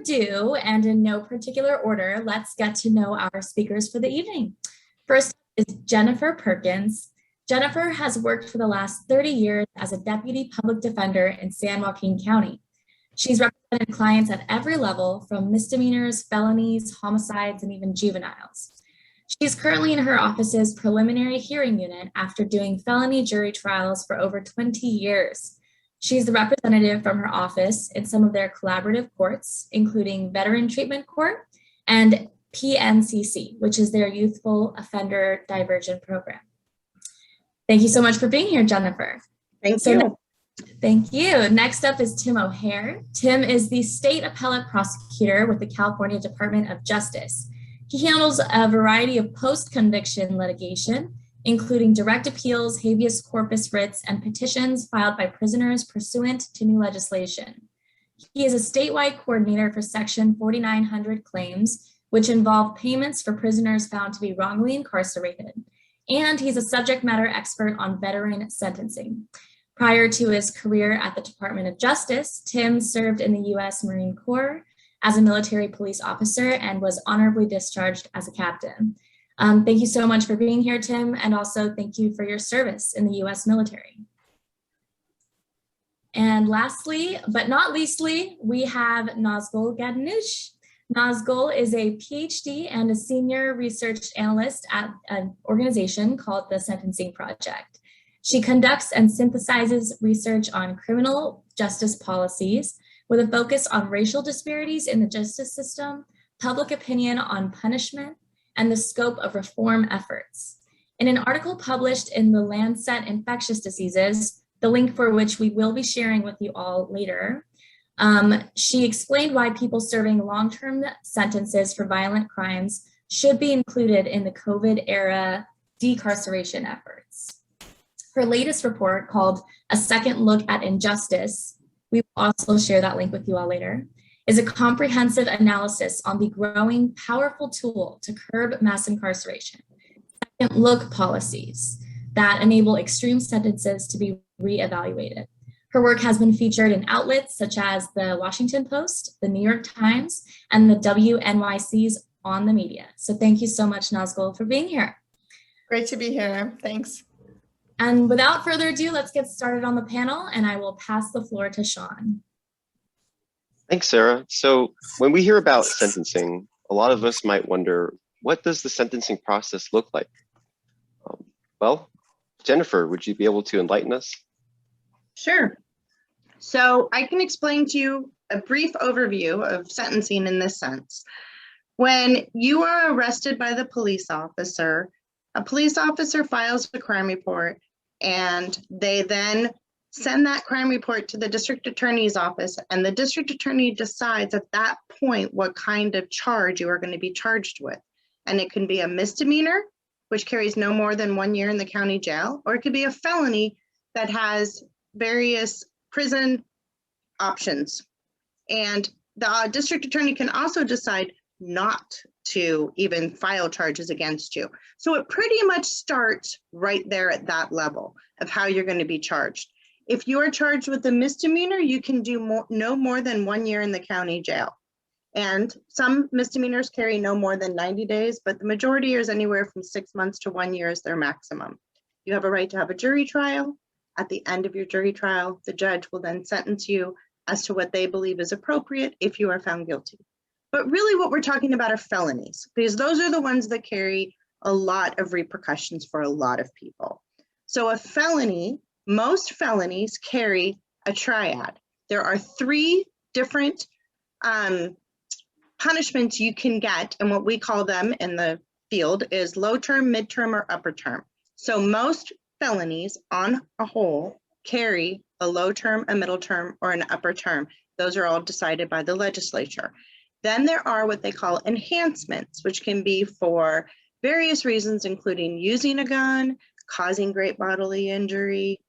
ado, and in no particular order, let's get to know our speakers for the evening. First is Jennifer Perkins. Jennifer has worked for the last 30 years as a deputy public defender in San Joaquin County. She's represented clients at every level, from misdemeanors, felonies, homicides, and even juveniles. She's currently in her office's preliminary hearing unit after doing felony jury trials for over 20 years. She's the representative from her office in some of their collaborative courts, including Veteran Treatment Court and PNCC, which is their Youthful Offender Diversion Program. Thank you so much for being here, Jennifer. Thank you. Thank you. Next up is Tim O'Hare. Tim is the state appellate prosecutor with the California Department of Justice. He handles a variety of post-conviction litigation, including direct appeals, habeas corpus writs, and petitions filed by prisoners pursuant to new legislation. He is a statewide coordinator for Section 4900 claims, which involve payments for prisoners found to be wrongly incarcerated. And he's a subject matter expert on veteran sentencing. Prior to his career at the Department of Justice, Tim served in the U.S. Marine Corps as a military police officer and was honorably discharged as a captain. Thank you so much for being here, Tim, and also thank you for your service in the U.S. military. And lastly, but not leastly, we have Nazgol Ghandnoosh. Nazgol is a Ph.D. and a senior research analyst at an organization called the Sentencing Project. She conducts and synthesizes research on criminal justice policies with a focus on racial disparities in the justice system, public opinion on punishment, and the scope of reform efforts. In an article published in the Lancet Infectious Diseases, the link for which we will be sharing with you all later, she explained why people serving long-term sentences for violent crimes should be included in the COVID-era decarceration efforts. Her latest report, called A Second Look at Injustice, we will also share that link with you all later, is a comprehensive analysis on the growing powerful tool to curb mass incarceration, second look policies that enable extreme sentences to be reevaluated. Her work has been featured in outlets such as the Washington Post, the New York Times, and the WNYC's On the Media. So thank you so much, Nazgol, for being here. Great to be here. Thanks. And without further ado, let's get started on the panel, and I will pass the floor to Sean. Thanks, Sarah. So when we hear about sentencing, a lot of us might wonder, what does the sentencing process look like? Well, Jennifer, would you be able to enlighten us? Sure. So I can explain to you a brief overview of sentencing in this sense. When you are arrested by the police officer, a police officer files a crime report, and they then send that crime report to the district attorney's office, and the district attorney decides at that point what kind of charge you are going to be charged with. And it can be a misdemeanor, which carries no more than 1 year in the county jail, or it could be a felony that has various prison options. And the district attorney can also decide not to even file charges against you. So it pretty much starts right there at that level of how you're going to be charged. If you are charged with a misdemeanor, you can do no more than 1 year in the county jail. And some misdemeanors carry no more than 90 days, but the majority is anywhere from 6 months to 1 year is their maximum. You have a right to have a jury trial. At the end of your jury trial, the judge will then sentence you as to what they believe is appropriate if you are found guilty. But really what we're talking about are felonies, because those are the ones that carry a lot of repercussions for a lot of people. So a felony, most felonies carry a triad. There are 3 different punishments you can get, and what we call them in the field is low term, midterm, or upper term. So most felonies on a whole carry a low term, a middle term, or an upper term. Those are all decided by the legislature. Then there are what they call enhancements, which can be for various reasons, including using a gun, causing great bodily injury,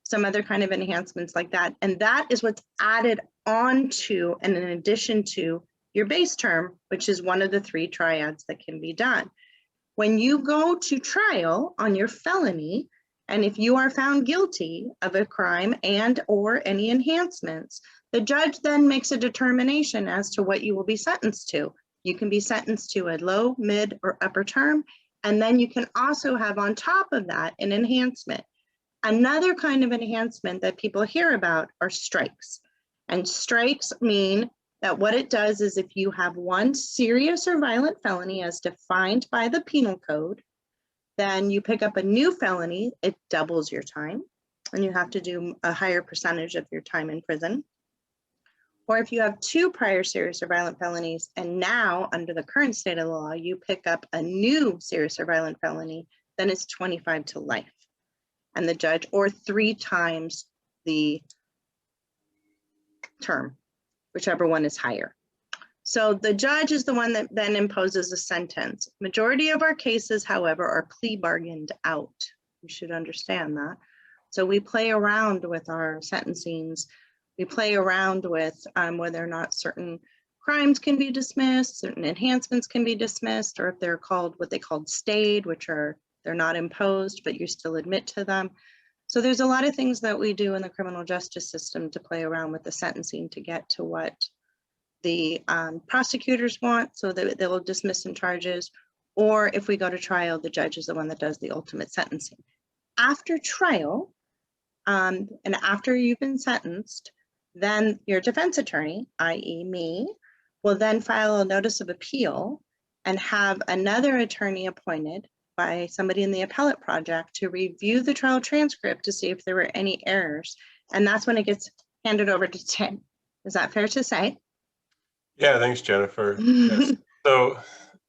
some other kind of enhancements like that. And that is what's added on to and in addition to your base term, which is one of the 3 triads that can be done. When you go to trial on your felony, and if you are found guilty of a crime and or any enhancements, The judge then makes a determination as to what you will be sentenced to. You can be sentenced to a low, mid, or upper term, and then you can also have on top of that an enhancement. Another kind of enhancement that people hear about are strikes. And strikes mean that what it does is if you have one serious or violent felony as defined by the penal code, then you pick up a new felony, it doubles your time, and you have to do a higher percentage of your time in prison. Or if you have two prior serious or violent felonies, and now under the current state of the law, you pick up a new serious or violent felony, then it's 25 to life. And the judge, or 3 times the term, whichever one is higher. So the judge is the one that then imposes a sentence. Majority of our cases, however, are plea bargained out. You should understand that. So we play around with our sentencings. We play around with whether or not certain crimes can be dismissed, certain enhancements can be dismissed, or if they're called what they called stayed, which are they're not imposed, but you still admit to them. So there's a lot of things that we do in the criminal justice system to play around with the sentencing to get to what the prosecutors want, so that they will dismiss some charges, or if we go to trial, the judge is the one that does the ultimate sentencing. After trial, and after you've been sentenced, then your defense attorney, i.e. me, will then file a notice of appeal and have another attorney appointed by somebody in the appellate project to review the trial transcript to see if there were any errors. And that's when it gets handed over to Tim. Is that fair to say? Yeah, thanks, Jennifer. Yes.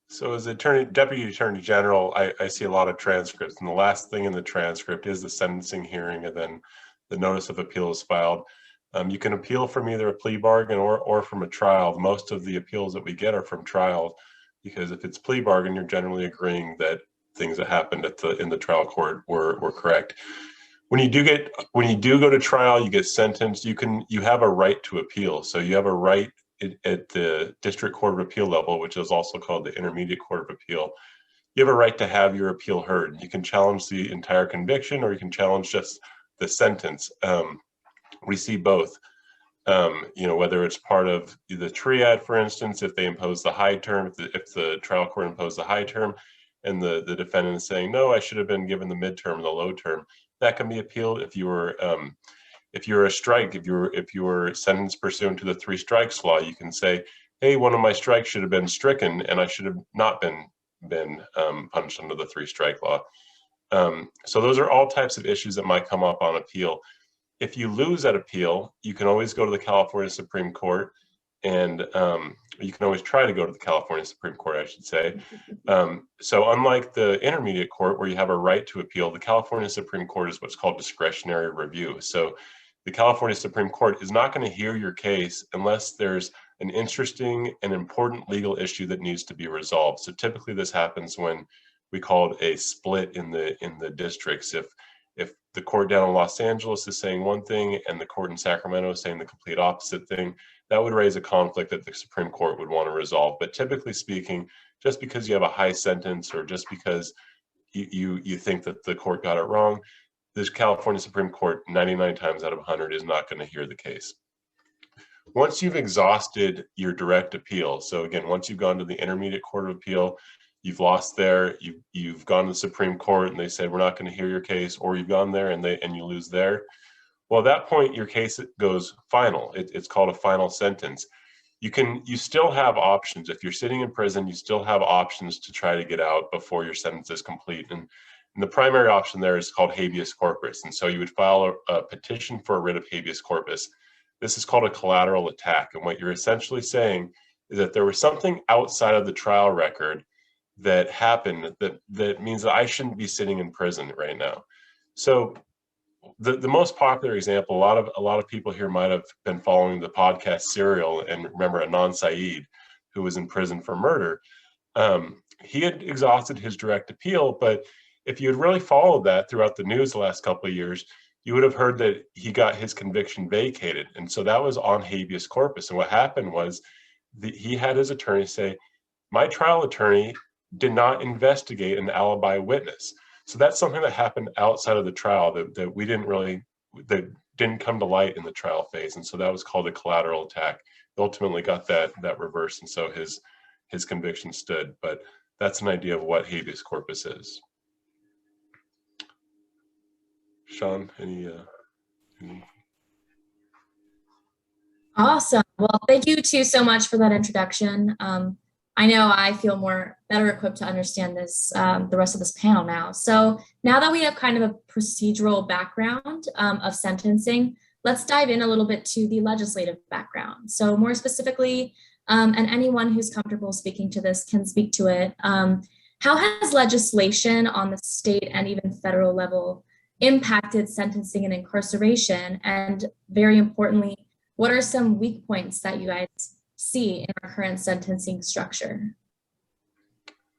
So as Deputy Attorney General, I see a lot of transcripts, and the last thing in the transcript is the sentencing hearing, and then the notice of appeal is filed. You can appeal from either a plea bargain or from a trial. Most of the appeals that we get are from trial, because if it's plea bargain, you're generally agreeing that things that happened in the trial court were correct. When you do go to trial, you get sentenced. You have a right to appeal. So you have a right at the District Court of Appeal level, which is also called the Intermediate Court of Appeal. You have a right to have your appeal heard. You can challenge the entire conviction, or you can challenge just the sentence. We see both. Whether it's part of the triad, for instance, if they impose the high term, if the trial court imposed the high term, and the defendant is saying, no, I should have been given the midterm, the low term, that can be appealed. If you were a strike, if you were sentenced pursuant to the 3 strikes law, you can say, hey, one of my strikes should have been stricken, and I should have not been punished under the 3 strike law. So those are all types of issues that might come up on appeal. If you lose that appeal, you can always go to the California Supreme Court, and you can always try to go to the California Supreme Court, I should say. So unlike the Intermediate Court, where you have a right to appeal, the California Supreme Court is what's called discretionary review. So the California Supreme Court is not going to hear your case unless there's an interesting and important legal issue that needs to be resolved. So typically this happens when we call it a split in the districts. If the court down in Los Angeles is saying one thing and the court in Sacramento is saying the complete opposite thing, that would raise a conflict that the Supreme Court would want to resolve. But typically speaking, just because you have a high sentence, or just because you think that the court got it wrong, the California Supreme Court 99 times out of 100 is not going to hear the case. Once you've exhausted your direct appeal, so again, once you've gone to the Intermediate Court of Appeal, you've lost there, you've gone to the Supreme Court and they said, we're not going to hear your case, or you've gone there and you lose there. Well, at that point, your case goes final. It's called a final sentence. You still have options. If you're sitting in prison, you still have options to try to get out before your sentence is complete. And the primary option there is called habeas corpus. And so you would file a petition for a writ of habeas corpus. This is called a collateral attack. And what you're essentially saying is that there was something outside of the trial record that happened that means that I shouldn't be sitting in prison right now. So the most popular example, a lot of people here might have been following the podcast Serial and remember Adnan Syed, who was in prison for murder. He had exhausted his direct appeal, but if you had really followed that throughout the news the last couple of years, you would have heard that he got his conviction vacated. And so that was on habeas corpus. And what happened was he had his attorney say, my trial attorney did not investigate an alibi witness. So that's something that happened outside of the trial that we didn't really, that didn't come to light in the trial phase, and so that was called a collateral attack. He ultimately got that reversed, and so his conviction stood. But that's an idea of what habeas corpus is. Sean, any Awesome. Well, thank you two so much for that introduction. I know I feel better equipped to understand this, the rest of this panel now. So now that we have kind of a procedural background of sentencing, let's dive in a little bit to the legislative background. So more specifically, and anyone who's comfortable speaking to this can speak to it. How has legislation on the state and even federal level impacted sentencing and incarceration? And very importantly, what are some weak points that you guys see in our current sentencing structure?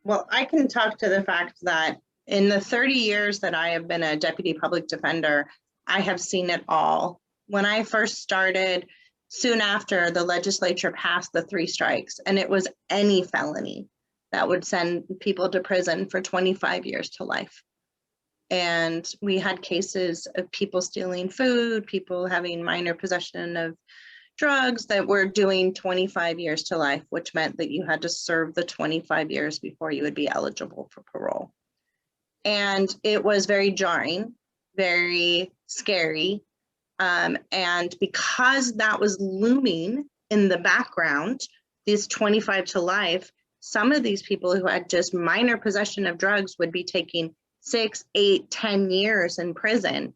Well, I can talk to the fact that in the 30 years that I have been a deputy public defender, I have seen it all. When I first started, soon after, the legislature passed the 3 strikes, and it was any felony that would send people to prison for 25 years to life. And we had cases of people stealing food, people having minor possession of drugs that were doing 25 years to life, which meant that you had to serve the 25 years before you would be eligible for parole. And it was very jarring, very scary. And because that was looming in the background, these 25 to life, some of these people who had just minor possession of drugs would be taking 6, 8, 10 years in prison,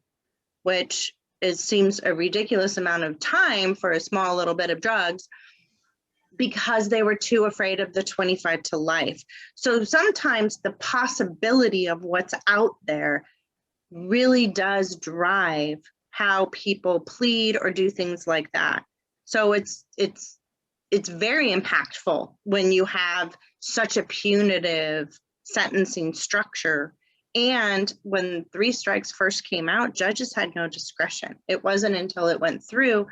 which seems a ridiculous amount of time for a small little bit of drugs, because they were too afraid of the 25 to life. So sometimes the possibility of what's out there really does drive how people plead or do things like that. So it's very impactful when you have such a punitive sentencing structure. And when 3 strikes first came out, judges had no discretion. It wasn't until it went through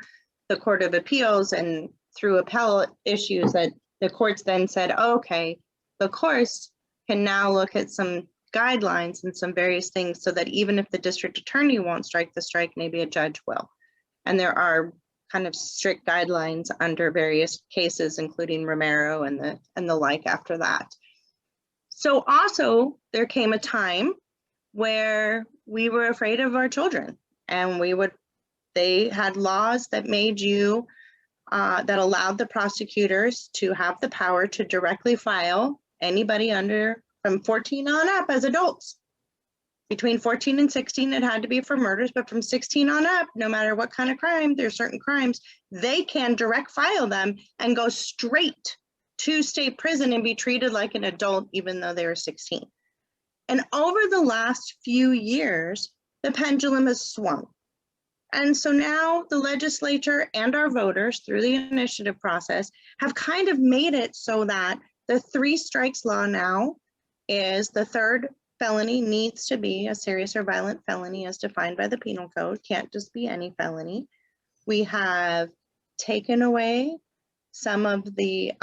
the Court of Appeals and through appellate issues that the courts then said, oh, okay, the courts can now look at some guidelines and some various things so that even if the district attorney won't strike the strike, maybe a judge will. And there are kind of strict guidelines under various cases, including Romero and the like after that. So also there came a time where we were afraid of our children, and they had laws that made you, that allowed the prosecutors to have the power to directly file anybody from 14 on up as adults. Between 14 and 16, it had to be for murders, but from 16 on up, no matter what kind of crime, there's certain crimes, they can direct file them and go straight to state prison and be treated like an adult, even though they were 16. And over the last few years, the pendulum has swung. And so now the legislature and our voters, through the initiative process, have kind of made it so that the 3 strikes law now is the 3rd felony needs to be a serious or violent felony as defined by the penal code, can't just be any felony. We have taken away some of the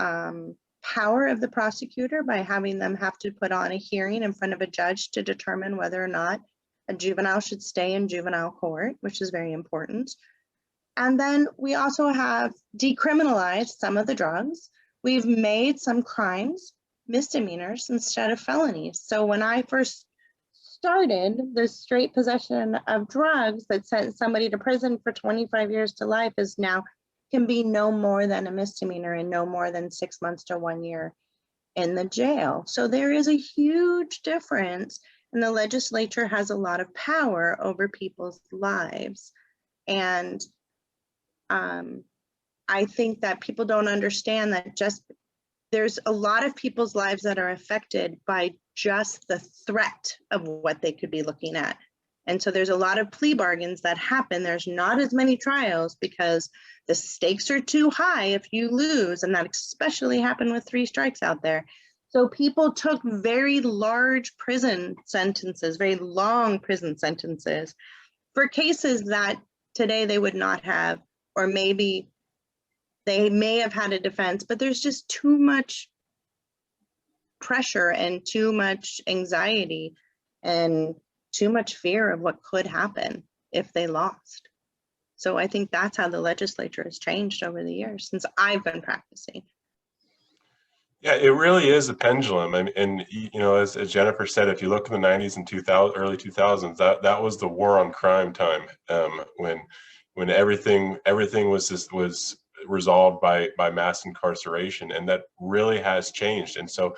power of the prosecutor by having them have to put on a hearing in front of a judge to determine whether or not a juvenile should stay in juvenile court, which is very important. And then we also have decriminalized some of the drugs. We've made some crimes misdemeanors instead of felonies. So when I first started, the straight possession of drugs that sent somebody to prison for 25 years to life is now can be no more than a misdemeanor and no more than 6 months to 1 year in the jail. So there is a huge difference, and the legislature has a lot of power over people's lives. And I think that people don't understand that there's a lot of people's lives that are affected by just the threat of what they could be looking at. And so there's a lot of plea bargains that happen. There's not as many trials because the stakes are too high if you lose, and that especially happened with 3 strikes out there. So people took very large prison sentences, very long prison sentences for cases that today they would not have, or maybe they may have had a defense, but there's just too much pressure and too much anxiety and too much fear of what could happen if they lost. So I think that's how the legislature has changed over the years since I've been practicing. Yeah, it really is a pendulum. And you know, as Jennifer said, if you look in the 90s and early 2000s, that was the war on crime time, when everything was resolved by mass incarceration, and that really has changed. And so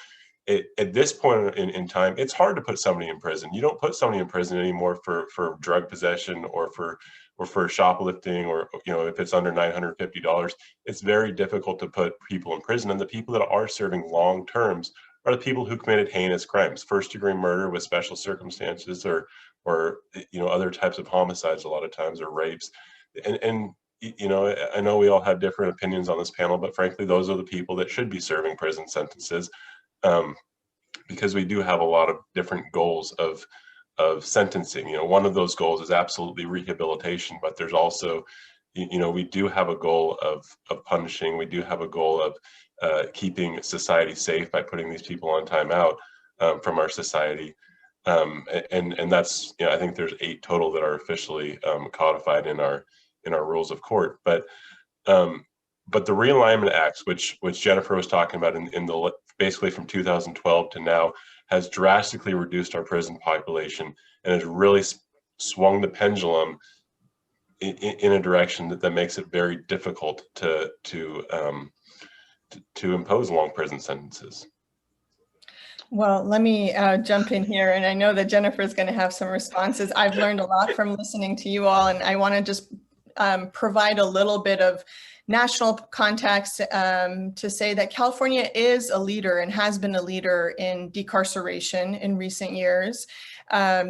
at this point in time, it's hard to put somebody in prison. You don't put somebody in prison anymore for drug possession or for shoplifting, or, you know, if it's under $950, it's very difficult to put people in prison. And the people that are serving long terms are the people who committed heinous crimes, first-degree murder with special circumstances, or you know, other types of homicides a lot of times, or rapes. And you know, I know we all have different opinions on this panel, but frankly, those are the people that should be serving prison sentences, because we do have a lot of different goals of sentencing. You know, one of those goals is absolutely rehabilitation, but there's also, you know, we do have a goal of punishing. We do have a goal of keeping society safe by putting these people on timeout from our society. And that's, you know, I think there's 8 total that are officially codified in our rules of court. But the realignment acts, which Jennifer was talking about in the basically from 2012 to now, has drastically reduced our prison population and has really swung the pendulum in a direction that makes it very difficult to impose long prison sentences. Well, let me jump in here, and I know that Jennifer is going to have some responses. I've learned a lot from listening to you all, and I want to just provide a little bit of national context to say that California is a leader and has been a leader in decarceration in recent years.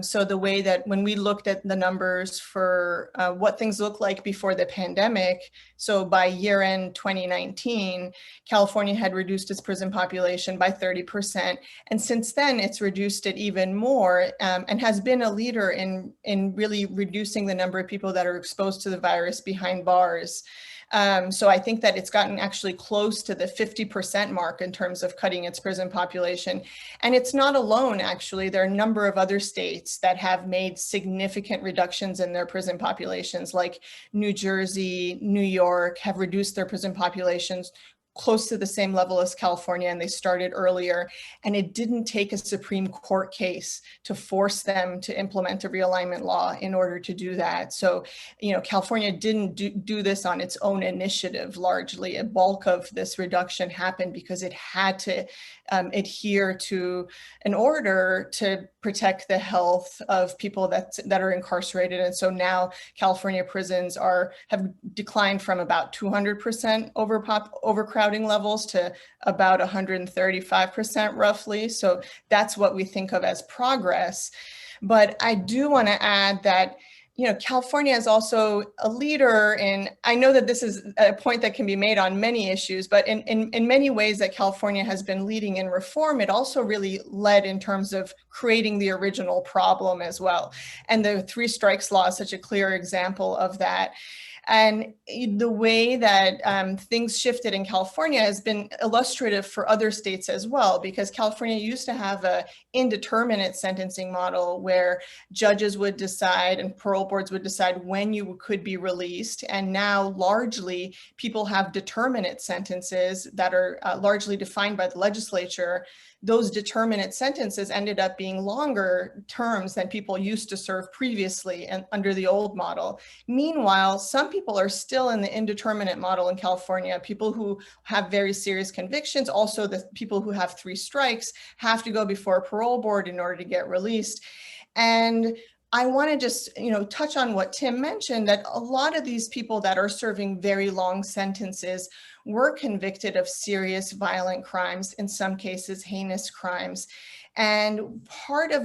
So the way that when we looked at the numbers for what things looked like before the pandemic, so by year end 2019, California had reduced its prison population by 30%. And since then, it's reduced it even more, and has been a leader in really reducing the number of people that are exposed to the virus behind bars. So I think that it's gotten actually close to the 50% mark in terms of cutting its prison population. And it's not alone, actually. There are a number of other states that have made significant reductions in their prison populations, like New Jersey, New York, have reduced their prison populations close to the same level as California, and they started earlier. And it didn't take a Supreme Court case to force them to implement a realignment law in order to do that. So, you know, California didn't do this on its own initiative. Largely, a bulk of this reduction happened because it had to adhere to an order to protect the health of people that are incarcerated. And so now California prisons have declined from about 200% overcrowding levels to about 135% roughly. So that's what we think of as progress. But I do want to add that, you know, California is also a leader in, I know that this is a point that can be made on many issues, but in many ways that California has been leading in reform, it also really led in terms of creating the original problem as well. And the 3 strikes law is such a clear example of that. And the way that things shifted in California has been illustrative for other states as well, because California used to have an indeterminate sentencing model where judges would decide and parole boards would decide when you could be released. And now largely people have determinate sentences that are largely defined by the legislature. Those determinate sentences ended up being longer terms than people used to serve previously and under the old model. Meanwhile, some people are still in the indeterminate model in California. People who have very serious convictions, also the people who have 3 strikes, have to go before a parole board in order to get released. And I want to just, you know, touch on what Tim mentioned, that a lot of these people that are serving very long sentences were convicted of serious violent crimes, in some cases heinous crimes. And part of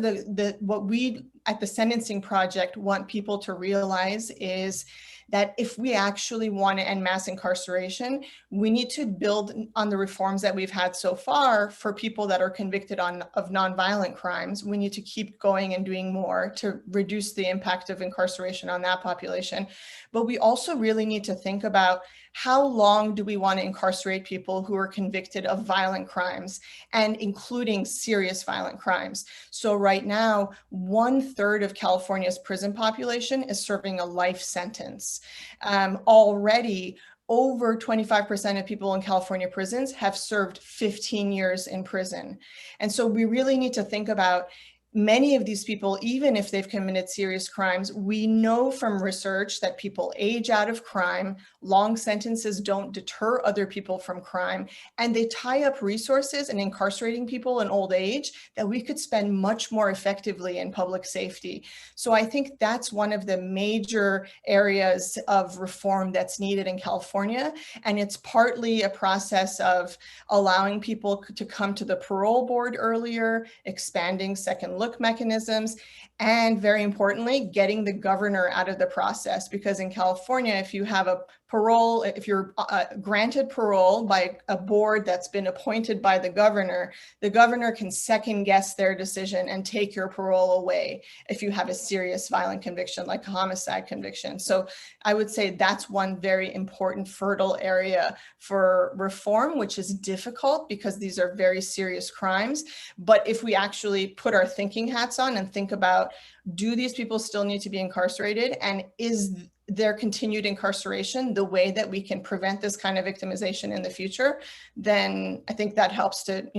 what we at the Sentencing Project want people to realize is that if we actually want to end mass incarceration, we need to build on the reforms that we've had so far for people that are convicted of nonviolent crimes. We need to keep going and doing more to reduce the impact of incarceration on that population. But we also really need to think about how long do we want to incarcerate people who are convicted of violent crimes, and including serious violent crimes? So right now, 1/3 of California's prison population is serving a life sentence. Already, over 25% of people in California prisons have served 15 years in prison. And so we really need to think about many of these people, even if they've committed serious crimes, we know from research that people age out of crime, long sentences don't deter other people from crime, and they tie up resources in incarcerating people in old age that we could spend much more effectively in public safety. So I think that's one of the major areas of reform that's needed in California. And it's partly a process of allowing people to come to the parole board earlier, expanding second look mechanisms, and very importantly, getting the governor out of the process. Because in California, if you have a parole, if you're granted parole by a board that's been appointed by the governor can second guess their decision and take your parole away if you have a serious violent conviction, like a homicide conviction. So I would say that's one very important fertile area for reform, which is difficult because these are very serious crimes. But if we actually put our thinking hats on and think about, do these people still need to be incarcerated? And is their continued incarceration the way that we can prevent this kind of victimization in the future? Then I think that helps to,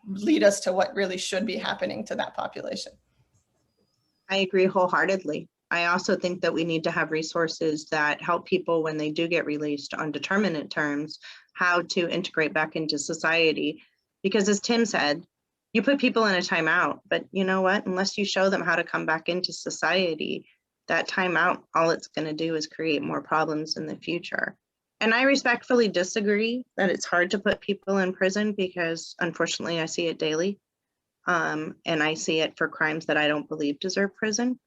lead us to what really should be happening to that population. I agree wholeheartedly. I also think that we need to have resources that help people when they do get released on determinate terms, how to integrate back into society. Because as Tim said, you put people in a timeout, but you know what? Unless you show them how to come back into society, that timeout, all it's going to do is create more problems in the future. And I respectfully disagree that it's hard to put people in prison, because unfortunately I see it daily. And I see it for crimes that I don't believe deserve prison,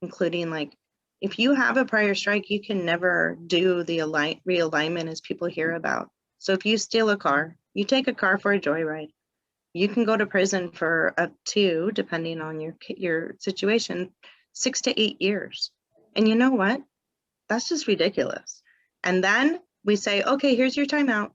including, like, if you have a prior strike, you can never do the realignment as people hear about. So if you steal a car, you take a car for a joyride, you can go to prison for up to, depending on your situation, 6 to 8 years. And you know what? That's just ridiculous. And then we say, okay, here's your timeout,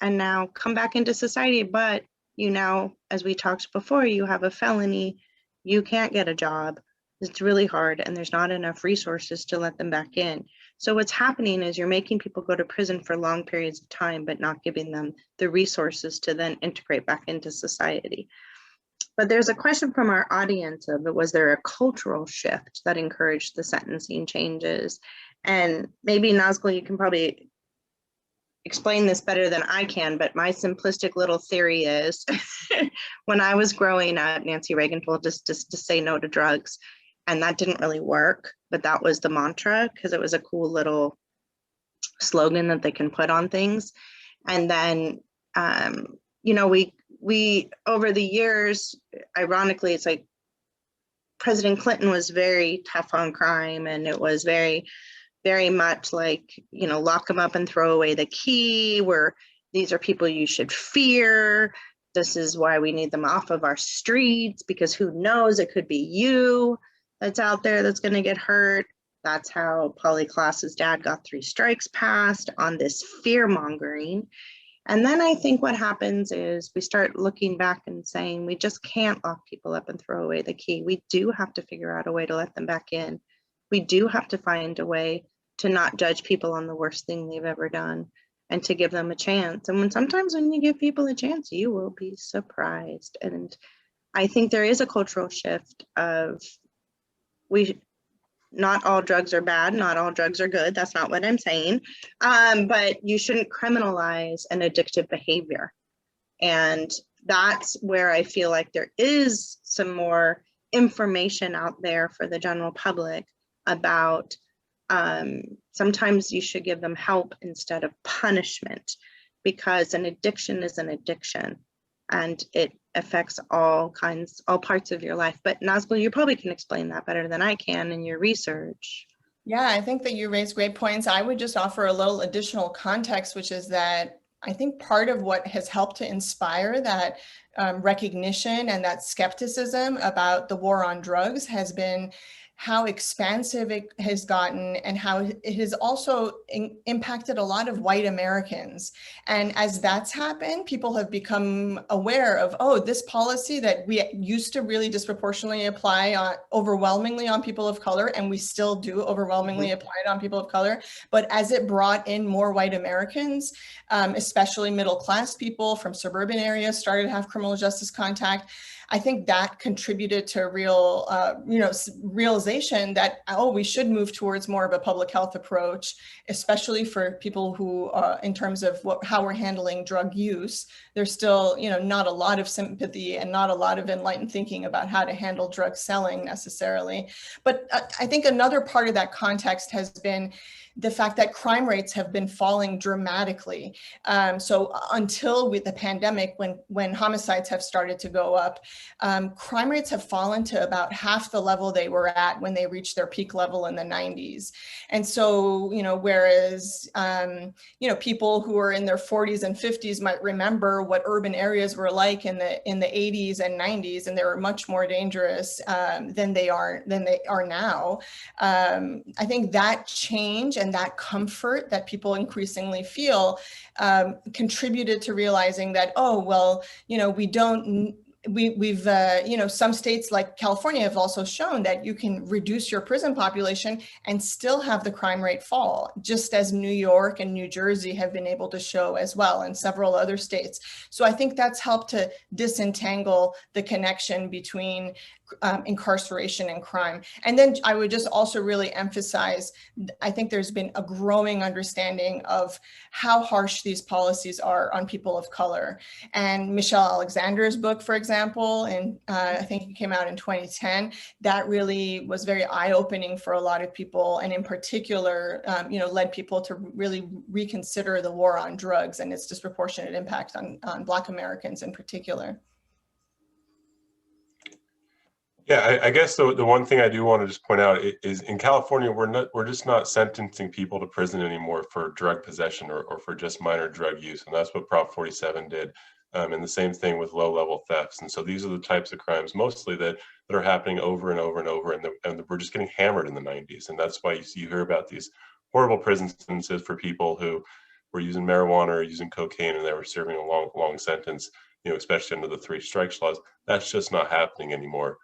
and now come back into society. But you now, as we talked before, you have a felony, you can't get a job, it's really hard, and there's not enough resources to let them back in. So what's happening is you're making people go to prison for long periods of time, but not giving them the resources to then integrate back into society. But there's a question from our audience of, was there a cultural shift that encouraged the sentencing changes? And maybe Nazgol, you can probably explain this better than I can, but my simplistic little theory is when I was growing up, Nancy Reagan told us just to say no to drugs. And that didn't really work, but that was the mantra because it was a cool little slogan that they can put on things. And then, we over the years, ironically, it's like President Clinton was very tough on crime, and it was very, very much like, lock them up and throw away the key, where these are people you should fear. This is why we need them off of our streets, because who knows, it could be you that's out there that's going to get hurt. That's how Polly Klaas's dad got 3 strikes passed on this fear mongering. And then I think what happens is we start looking back and saying, we just can't lock people up and throw away the key. We do have to figure out a way to let them back in. We do have to find a way to not judge people on the worst thing they've ever done, and to give them a chance. And sometimes when you give people a chance, you will be surprised. And I think there is a cultural shift of, not all drugs are bad, not all drugs are good. That's not what I'm saying. But you shouldn't criminalize an addictive behavior. And that's where I feel like there is some more information out there for the general public about sometimes you should give them help instead of punishment, because an addiction is an addiction and it affects all parts of your life. But Nazgol, you probably can explain that better than I can in your research. Yeah, I think that you raise great points. I would just offer a little additional context, which is that I think part of what has helped to inspire that recognition and that skepticism about the war on drugs has been how expansive it has gotten and how it has also impacted a lot of white Americans. And as that's happened, people have become aware of, oh, this policy that we used to really disproportionately apply overwhelmingly on people of color, and we still do overwhelmingly apply it on people of color. But as it brought in more white Americans, especially middle-class people from suburban areas, started to have criminal justice contact, I think that contributed to a real, realization that, oh, we should move towards more of a public health approach, especially for people who, in terms of how we're handling drug use. There's still, not a lot of sympathy and not a lot of enlightened thinking about how to handle drug selling necessarily. But I think another part of that context has been the fact that crime rates have been falling dramatically. So until the pandemic, when homicides have started to go up, crime rates have fallen to about half the level they were at when they reached their peak level in the 90s. And so, whereas, people who are in their 40s and 50s might remember what urban areas were like in the 80s and 90s, and they were much more dangerous than they are now. I think that change and that comfort that people increasingly feel contributed to realizing that, oh, well, some states like California have also shown that you can reduce your prison population and still have the crime rate fall, just as New York and New Jersey have been able to show as well, and several other states. So I think that's helped to disentangle the connection between incarceration and crime. And then I would just also really emphasize, I think there's been a growing understanding of how harsh these policies are on people of color. And Michelle Alexander's book, for example, and I think it came out in 2010, that really was very eye-opening for a lot of people, and in particular, led people to really reconsider the war on drugs and its disproportionate impact on Black Americans in particular. Yeah, I guess the one thing I do want to just point out is in California, we're just not sentencing people to prison anymore for drug possession or for just minor drug use, and that's what Prop 47 did. And the same thing with low-level thefts. And so these are the types of crimes mostly that are happening over and over and over, and we're just getting hammered in the 90s. And that's why you hear about these horrible prison sentences for people who were using marijuana or using cocaine, and they were serving a long sentence, especially under the 3 strikes laws. That's just not happening anymore.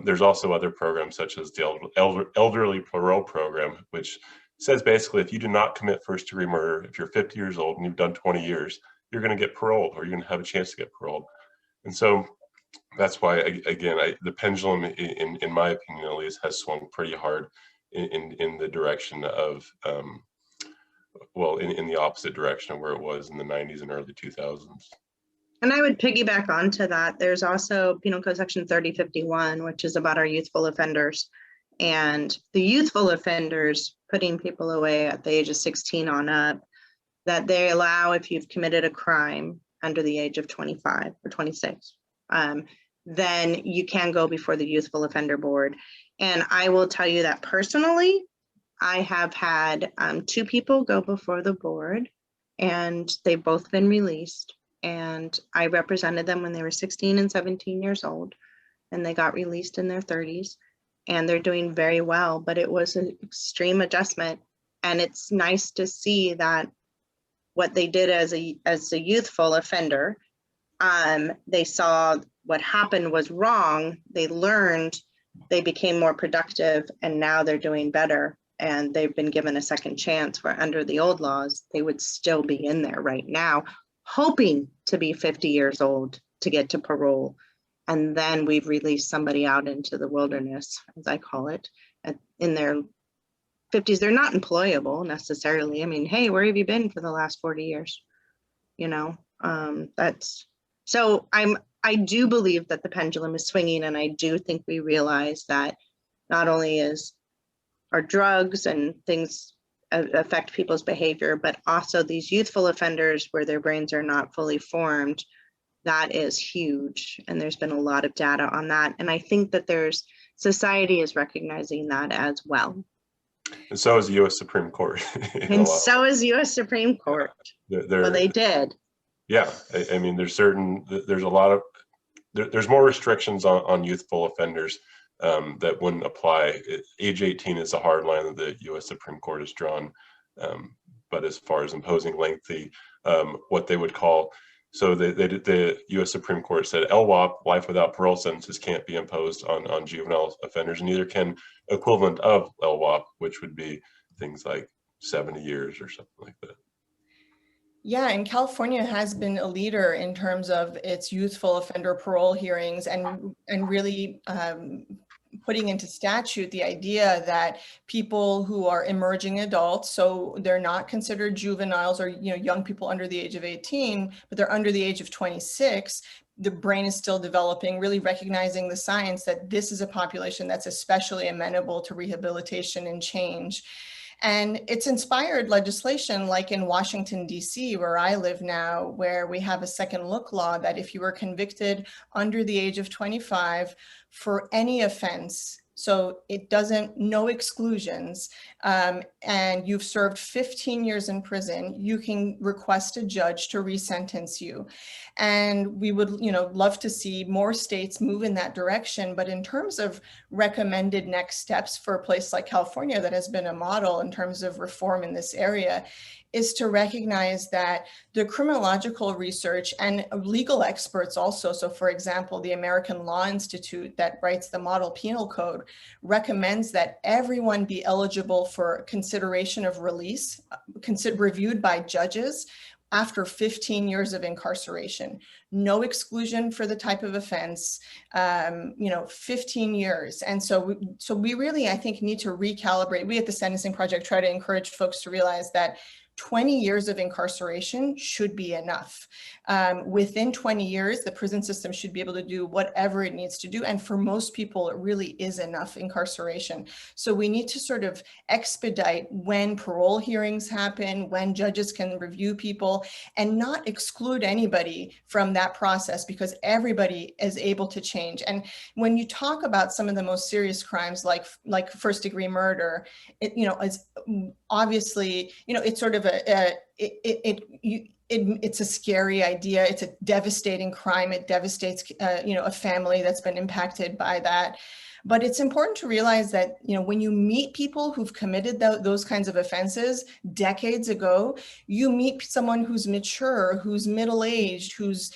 There's also other programs such as the elderly parole program, which says basically if you do not commit first-degree murder, if you're 50 years old and you've done 20 years, you're going to get paroled, or you're going to have a chance to get paroled. And so that's why, again, the pendulum, in my opinion at least, has swung pretty hard in the direction of, in the opposite direction of where it was in the 90s and early 2000s. And I would piggyback onto that. There's also Penal Code Section 3051, which is about our youthful offenders. And the youthful offenders, putting people away at the age of 16 on up, that they allow if you've committed a crime under the age of 25 or 26, then you can go before the Youthful Offender Board. And I will tell you that personally, I have had 2 people go before the board, and they've both been released. And I represented them when they were 16 and 17 years old, and they got released in their 30s, and they're doing very well. But it was an extreme adjustment, and it's nice to see that what they did as a youthful offender, they saw what happened was wrong. They learned, they became more productive, and now they're doing better. And they've been given a second chance, where under the old laws, they would still be in there right now, hoping to be 50 years old to get to parole. And then we've released somebody out into the wilderness, as I call it, in their 50s. They're not employable necessarily. I mean, hey, where have you been for the last 40 years? That's, so I do believe that the pendulum is swinging, and I do think we realize that not only is our drugs and things affect people's behavior, but also these youthful offenders where their brains are not fully formed, that is huge. And there's been a lot of data on that. And I think that society is recognizing that as well. And so is the U.S. Supreme Court. And so is U.S. Supreme Court. Well, they did. Yeah, I mean, there's more restrictions on youthful offenders that wouldn't apply. Age 18 is a hard line that the U.S. Supreme Court has drawn. But as far as imposing lengthy, what they would call, so the U.S. Supreme Court said LWOP, life without parole sentences, can't be imposed on juvenile offenders, and neither can equivalent of LWOP, which would be things like 70 years or something like that. Yeah, and California has been a leader in terms of its youthful offender parole hearings and really putting into statute the idea that people who are emerging adults, so they're not considered juveniles or young people under the age of 18, but they're under the age of 26, the brain is still developing, really recognizing the science that this is a population that's especially amenable to rehabilitation and change. And it's inspired legislation like in Washington, D.C., where I live now, where we have a second look law that if you were convicted under the age of 25 for any offense, so it doesn't, no exclusions, and you've served 15 years in prison, you can request a judge to resentence you. And we would, love to see more states move in that direction. But in terms of recommended next steps for a place like California that has been a model in terms of reform in this area, is to recognize that the criminological research and legal experts also, so for example, the American Law Institute that writes the model penal code recommends that everyone be eligible for consideration of release, reviewed by judges after 15 years of incarceration. No exclusion for the type of offense, 15 years. And so we really, I think, need to recalibrate. We at the Sentencing Project try to encourage folks to realize that 20 years of incarceration should be enough. Within 20 years, the prison system should be able to do whatever it needs to do. And for most people, it really is enough incarceration. So we need to sort of expedite when parole hearings happen, when judges can review people, and not exclude anybody from that process, because everybody is able to change. And when you talk about some of the most serious crimes like first-degree murder, it's obviously, it's sort of it's a scary idea. It's a devastating crime. It devastates, a family that's been impacted by that. But it's important to realize that, when you meet people who've committed those kinds of offenses decades ago, you meet someone who's mature, who's middle-aged, who's,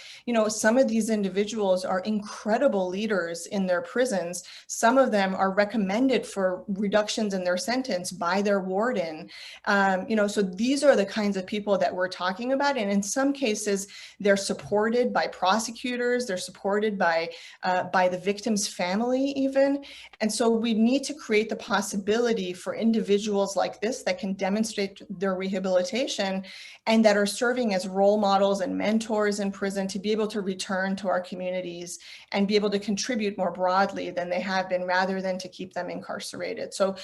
some of these individuals are incredible leaders in their prisons. Some of them are recommended for reductions in their sentence by their warden. So these are the kinds of people that we're talking about. And in some cases, they're supported by prosecutors, they're supported by the victim's family even. And so we need to create the possibility for individuals like this that can demonstrate their rehabilitation and that are serving as role models and mentors in prison to be able to return to our communities and be able to contribute more broadly than they have been, rather than to keep them incarcerated. So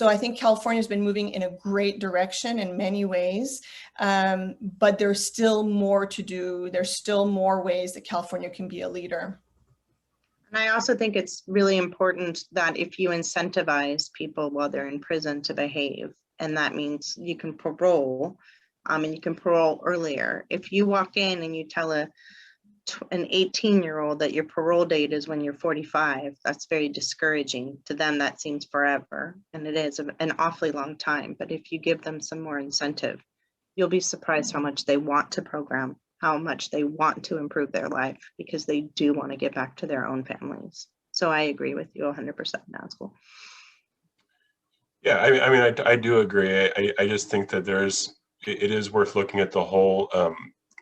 I think California has been moving in a great direction in many ways, but there's still more to do. There's still more ways that California can be a leader. And I also think it's really important that if you incentivize people while they're in prison to behave, and that means you can parole, and you can parole earlier. If you walk in and you tell an 18-year-old that your parole date is when you're 45, that's very discouraging. To them, that seems forever, and it is an awfully long time. But if you give them some more incentive, you'll be surprised how much they want to program, how much they want to improve their life, because they do want to get back to their own families. So I agree with you 100%, Nazgol. Yeah, I do agree. I just think that it is worth looking at the whole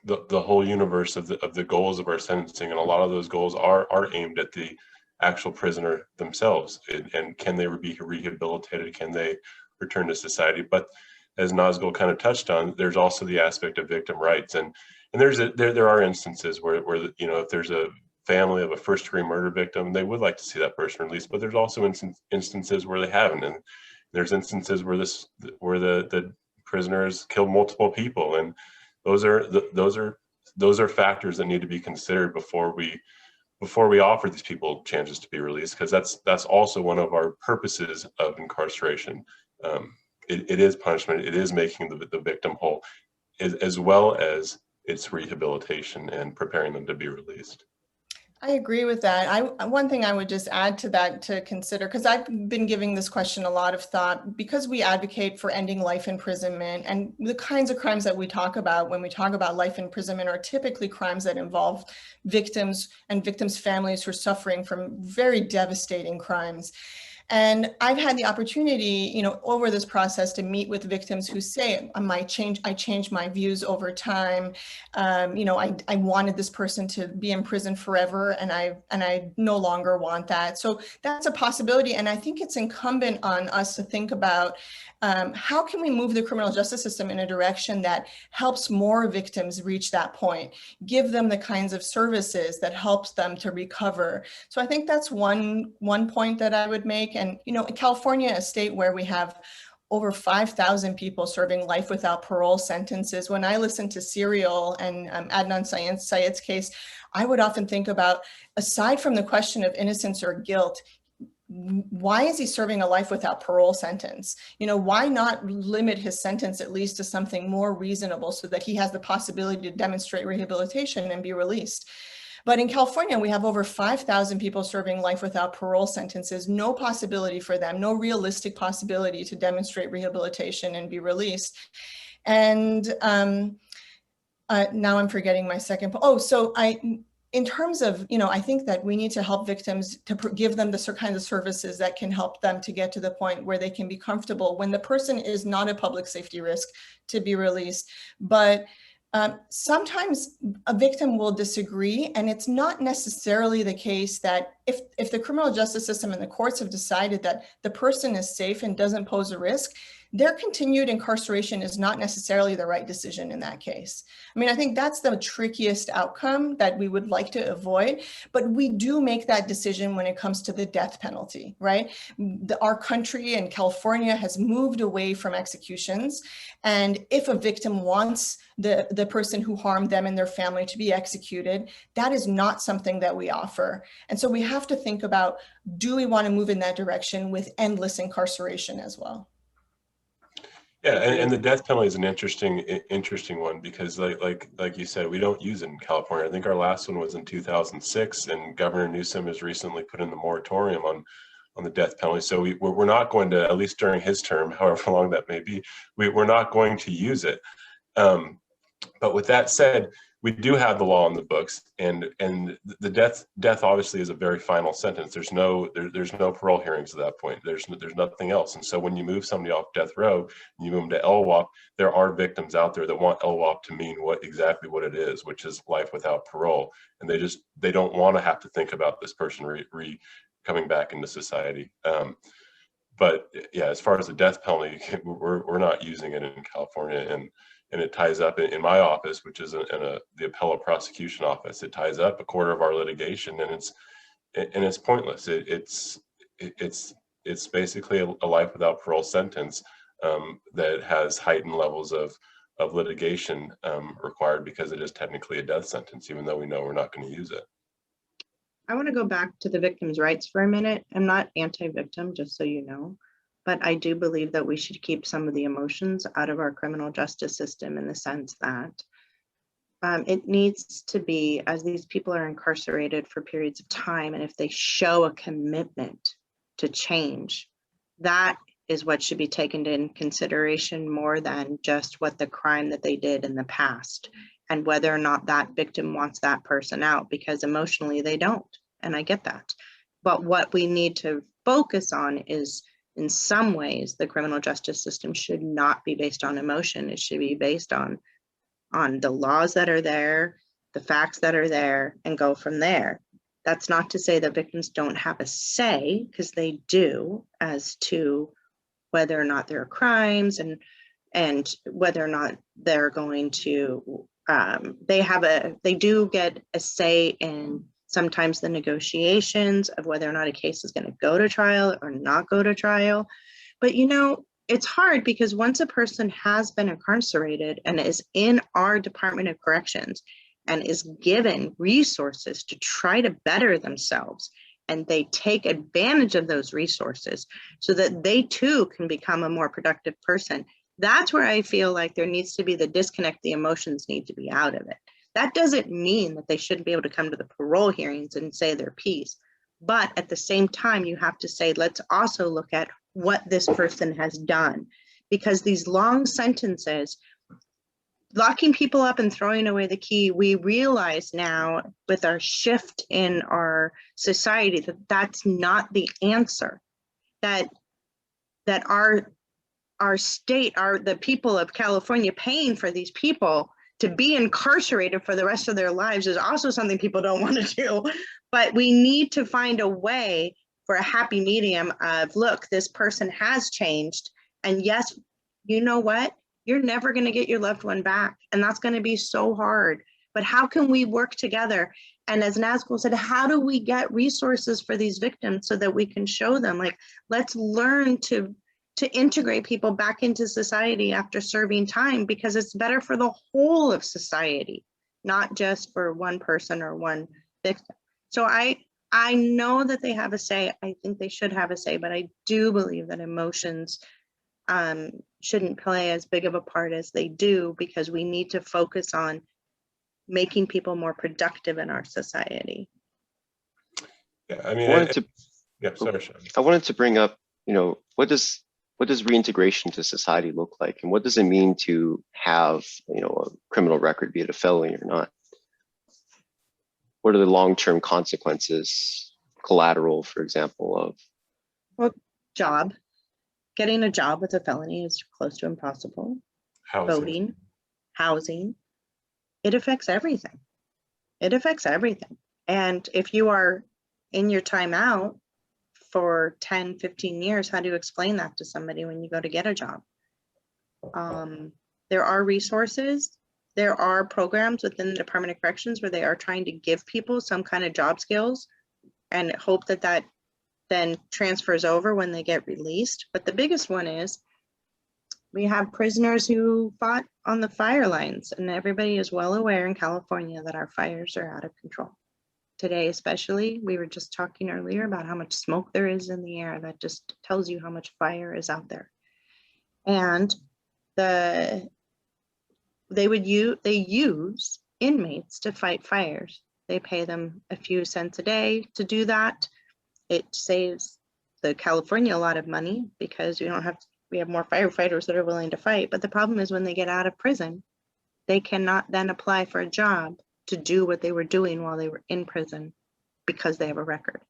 the whole universe of the goals of our sentencing, and a lot of those goals are aimed at the actual prisoner themselves, and can they be rehabilitated? Can they return to society? But as Nazgol kind of touched on, there's also the aspect of victim rights, and there are instances where if there's a family of a first-degree murder victim, they would like to see that person released, but there's also instances where they haven't, and there's instances where the prisoners killed multiple people, and those are factors that need to be considered before we offer these people chances to be released, because that's also one of our purposes of incarceration. It is punishment. It is making the victim whole, as well as its rehabilitation and preparing them to be released. I agree with that. One thing I would just add to that to consider, because I've been giving this question a lot of thought, because we advocate for ending life imprisonment, and the kinds of crimes that we talk about when we talk about life imprisonment are typically crimes that involve victims and victims' families who are suffering from very devastating crimes. And I've had the opportunity, you know, over this process to meet with victims who say, I changed my views over time. You know, I wanted this person to be in prison forever, and I no longer want that. So that's a possibility. And I think it's incumbent on us to think about how can we move the criminal justice system in a direction that helps more victims reach that point, give them the kinds of services that helps them to recover. So I think that's one point that I would make. And, you know, in California, a state where we have over 5,000 people serving life without parole sentences. When I listen to Serial and Adnan Syed's case, I would often think about, aside from the question of innocence or guilt, why is he serving a life without parole sentence? You know, why not limit his sentence at least to something more reasonable so that he has the possibility to demonstrate rehabilitation and be released? But in California, we have over 5,000 people serving life without parole sentences, no possibility for them, no realistic possibility to demonstrate rehabilitation and be released. And now I'm forgetting my second point. Oh, so in terms of, you know, I think that we need to help victims to give them the kinds of services that can help them to get to the point where they can be comfortable when the person is not a public safety risk to be released. But sometimes a victim will disagree, and it's not necessarily the case that if the criminal justice system and the courts have decided that the person is safe and doesn't pose a risk, their continued incarceration is not necessarily the right decision in that case. I mean, I think that's the trickiest outcome that we would like to avoid, but we do make that decision when it comes to the death penalty, right? Our country and California has moved away from executions. And if a victim wants the person who harmed them and their family to be executed, that is not something that we offer. And so we have to think about, do we want to move in that direction with endless incarceration as well? Yeah, and the death penalty is an interesting one, because like you said, we don't use it in California. I think our last one was in 2006, and Governor Newsom has recently put in the moratorium on the death penalty. So we're not going to, at least during his term, however long that may be, we're not going to use it. But with that said, we do have the law on the books, and the death obviously is a very final sentence. There's no parole hearings at that point. There's nothing else. And so when you move somebody off death row and you move them to LWOP, there are victims out there that want LWOP to mean exactly what it is, which is life without parole, and they don't want to have to think about this person coming back into society. But yeah, as far as the death penalty, we're not using it in California, and it ties up in my office, which is the appellate prosecution office. It ties up a quarter of our litigation, and it's pointless. It's basically a life without parole sentence that has heightened levels of litigation required, because it is technically a death sentence, even though we know we're not going to use it. I want to go back to the victim's rights for a minute. I'm not anti-victim, just so you know, but I do believe that we should keep some of the emotions out of our criminal justice system, in the sense that it needs to be, as these people are incarcerated for periods of time, and if they show a commitment to change, that is what should be taken into consideration more than just what the crime that they did in the past, and whether or not that victim wants that person out, because emotionally they don't. And I get that. But what we need to focus on is, in some ways, the criminal justice system should not be based on emotion. It should be based on the laws that are there, the facts that are there, and go from there. That's not to say that victims don't have a say, because they do, as to whether or not there are crimes, and whether or not they're going to, they do get a say in sometimes the negotiations of whether or not a case is going to go to trial or not go to trial. But, you know, it's hard, because once a person has been incarcerated and is in our Department of Corrections and is given resources to try to better themselves, and they take advantage of those resources so that they too can become a more productive person, that's where I feel like there needs to be the disconnect. The emotions need to be out of it. That doesn't mean that they shouldn't be able to come to the parole hearings and say their piece. But at the same time, you have to say, let's also look at what this person has done, because these long sentences, locking people up and throwing away the key, we realize now with our shift in our society that that's not the answer. That our state, the people of California paying for these people to be incarcerated for the rest of their lives is also something people don't want to do. But we need to find a way for a happy medium of, look, this person has changed. And yes, you know what? You're never going to get your loved one back. And that's going to be so hard. But how can we work together? And as Nazgol said, how do we get resources for these victims so that we can show them, like, let's learn to integrate people back into society after serving time, because it's better for the whole of society, not just for one person or one victim. So I know that they have a say. I think they should have a say, but I do believe that emotions shouldn't play as big of a part as they do, because we need to focus on making people more productive in our society. Yeah, I mean, sorry, Sean. I wanted to bring up, what does reintegration to society look like, and what does it mean to have, a criminal record, be it a felony or not? What are the long-term consequences, collateral, for example, of? Well, job. Getting a job with a felony is close to impossible. Voting, housing. It affects everything. It affects everything. And if you are in your time out for 10, 15 years, how do you explain that to somebody when you go to get a job? There are resources. There are programs within the Department of Corrections where they are trying to give people some kind of job skills and hope that that then transfers over when they get released. But the biggest one is we have prisoners who fought on the fire lines, and everybody is well aware in California that our fires are out of control. Today, especially, we were just talking earlier about how much smoke there is in the air. That just tells you how much fire is out there. And they use inmates to fight fires. They pay them a few cents a day to do that. It saves the California a lot of money because we have more firefighters that are willing to fight. But the problem is when they get out of prison, they cannot then apply for a job to do what they were doing while they were in prison because they have a record.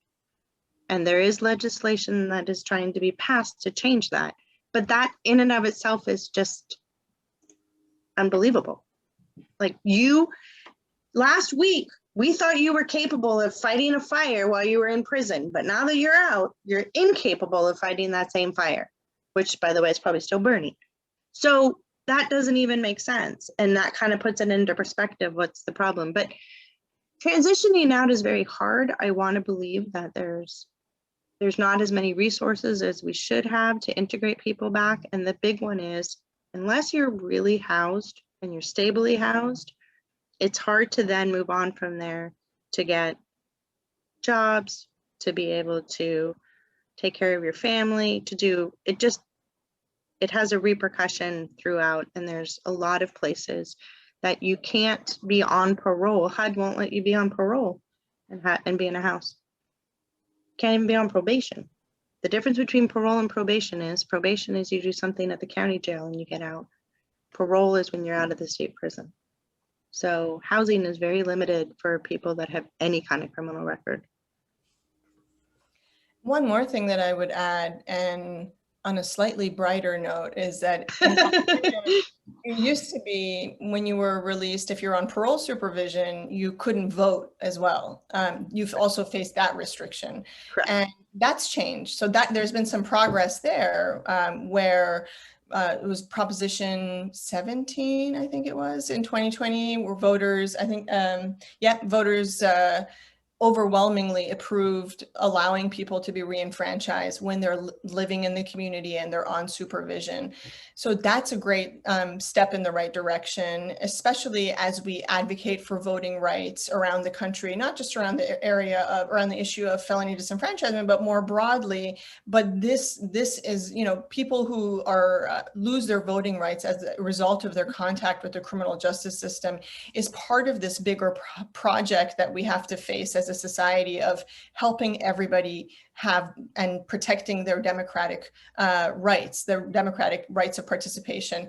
And there is legislation that is trying to be passed to change that. But that in and of itself is just unbelievable. Like, last week, we thought you were capable of fighting a fire while you were in prison, but now that you're out, you're incapable of fighting that same fire, which, by the way, is probably still burning. So that doesn't even make sense. And that kind of puts it into perspective, what's the problem. But transitioning out is very hard. I want to believe that there's not as many resources as we should have to integrate people back. And the big one is, unless you're really housed and you're stably housed, it's hard to then move on from there to get jobs, to be able to take care of your family, to do it. It has a repercussion throughout, and there's a lot of places that you can't be on parole. HUD won't let you be on parole and be in a house. Can't even be on probation. The difference between parole and probation is you do something at the county jail and you get out. Parole is when you're out of the state prison. So housing is very limited for people that have any kind of criminal record. One more thing that I would add, and on a slightly brighter note, is that it used to be when you were released, if you're on parole supervision, you couldn't vote as well. You've also faced that restriction. Correct. And that's changed. So that there's been some progress there where it was Proposition 17, I think it was, in 2020, where voters, voters overwhelmingly approved allowing people to be reenfranchised when they're living in the community and they're on supervision. So that's a great step in the right direction, especially as we advocate for voting rights around the country, not just around the area of, around the issue of felony disenfranchisement, but more broadly. But this is, you know, people who are lose their voting rights as a result of their contact with the criminal justice system is part of this bigger project that we have to face as a society of helping everybody have and protecting their democratic rights, their democratic rights of participation.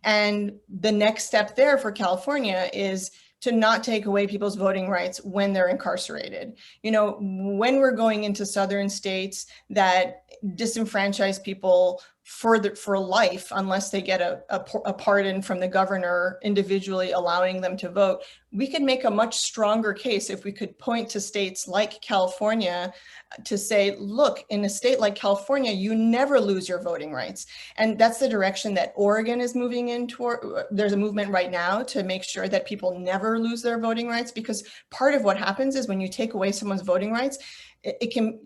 And the next step there for California is to not take away people's voting rights when they're incarcerated. You know, when we're going into southern states that disenfranchise people for life, unless they get a pardon from the governor individually allowing them to vote, we could make a much stronger case if we could point to states like California to say, look, in a state like California, you never lose your voting rights. And that's the direction that Oregon is moving in toward. There's a movement right now to make sure that people never lose their voting rights, because part of what happens is when you take away someone's voting rights,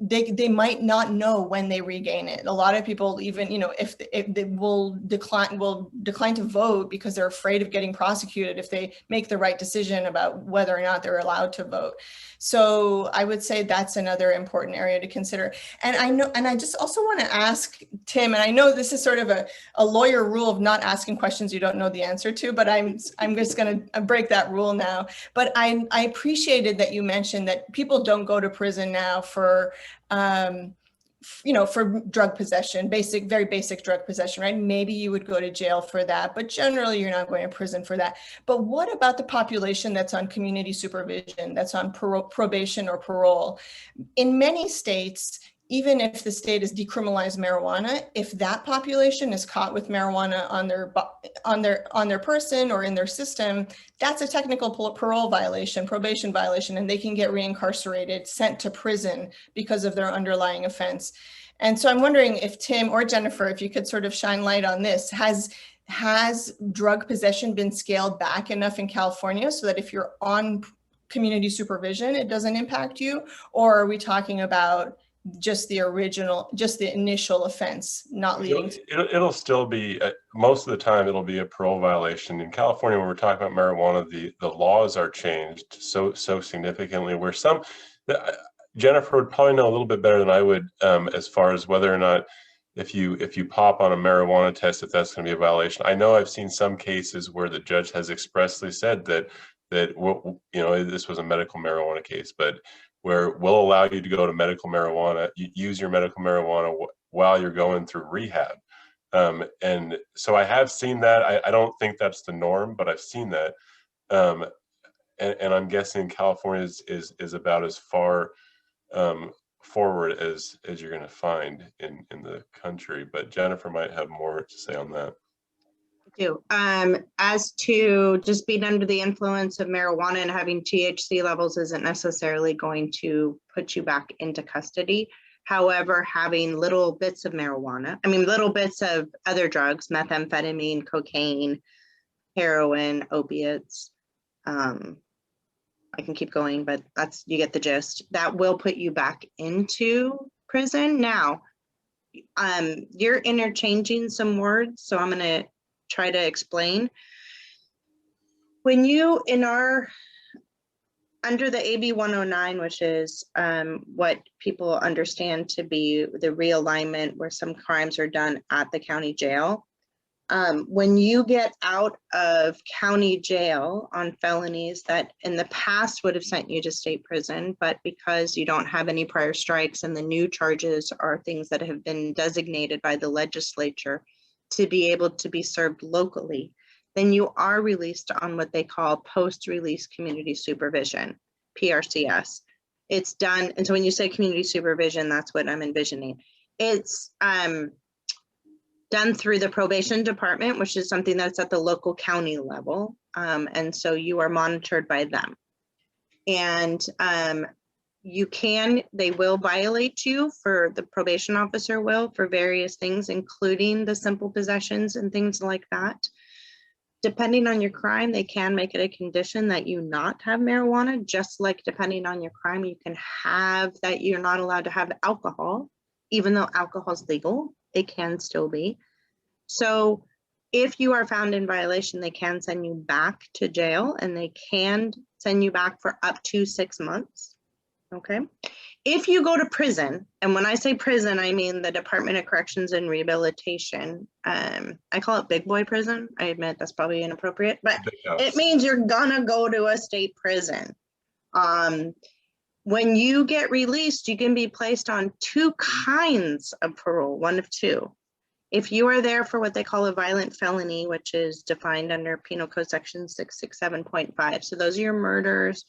they might not know when they regain it. A lot of people, even, you know, if they will decline to vote because they're afraid of getting prosecuted if they make the right decision about whether or not they're allowed to vote. So I would say that's another important area to consider. And I just also want to ask Tim, and I know this is sort of a lawyer rule of not asking questions you don't know the answer to, but I'm just going to break that rule now. But I appreciated that you mentioned that people don't go to prison now for you know, for drug possession, very basic drug possession, right? Maybe you would go to jail for that, but generally you're not going to prison for that. But what about the population that's on community supervision, that's on probation or parole? In many states, even if the state has decriminalized marijuana, if that population is caught with marijuana on their person or in their system, that's a technical parole violation, probation violation, and they can get reincarcerated, sent to prison because of their underlying offense. And so I'm wondering if Tim or Jennifer, if you could sort of shine light on this, has drug possession been scaled back enough in California so that if you're on community supervision, it doesn't impact you? Or are we talking about just the initial offense, not leading to... It'll still be, most of the time, it'll be a parole violation. In California, when we're talking about marijuana, the laws are changed so significantly, where Jennifer would probably know a little bit better than I would, as far as whether or not if you pop on a marijuana test, if that's going to be a violation. I know I've seen some cases where the judge has expressly said that you know, this was a medical marijuana case, but where we'll allow you to go to medical marijuana, use your medical marijuana while you're going through rehab. And so I have seen that. I don't think that's the norm, but I've seen that. And I'm guessing California is about as far forward as you're going to find in the country. But Jennifer might have more to say on that. Do. As to just being under the influence of marijuana and having THC levels isn't necessarily going to put you back into custody. However, having little bits of marijuana, little bits of other drugs, methamphetamine, cocaine, heroin, opiates, I can keep going, but you get the gist. That will put you back into prison. Now, you're interchanging some words, so I'm going to try to explain. When you under the AB 109, which is what people understand to be the realignment where some crimes are done at the county jail, when you get out of county jail on felonies that in the past would have sent you to state prison, but because you don't have any prior strikes and the new charges are things that have been designated by the legislature to be able to be served locally, then you are released on what they call post-release community supervision, PRCS. It's done, and so when you say community supervision, that's what I'm envisioning. It's done through the probation department, which is something that's at the local county level, and so you are monitored by them. And they will violate you, the probation officer will, for various things, including the simple possessions and things like that. depending on your crime, they can make it a condition that you not have marijuana, just like depending on your crime, you can have that you're not allowed to have alcohol, even though alcohol is legal, it can still be. So if you are found in violation, they can send you back to jail, and they can send you back for up to 6 months. Okay. If you go to prison, and when I say prison, I mean the Department of Corrections and Rehabilitation. I call it big boy prison. I admit that's probably inappropriate, but it means you're gonna go to a state prison. When you get released, you can be placed on 2 kinds of parole, one of 2. If you are there for what they call a violent felony, which is defined under Penal Code Section 667.5. So those are your murders,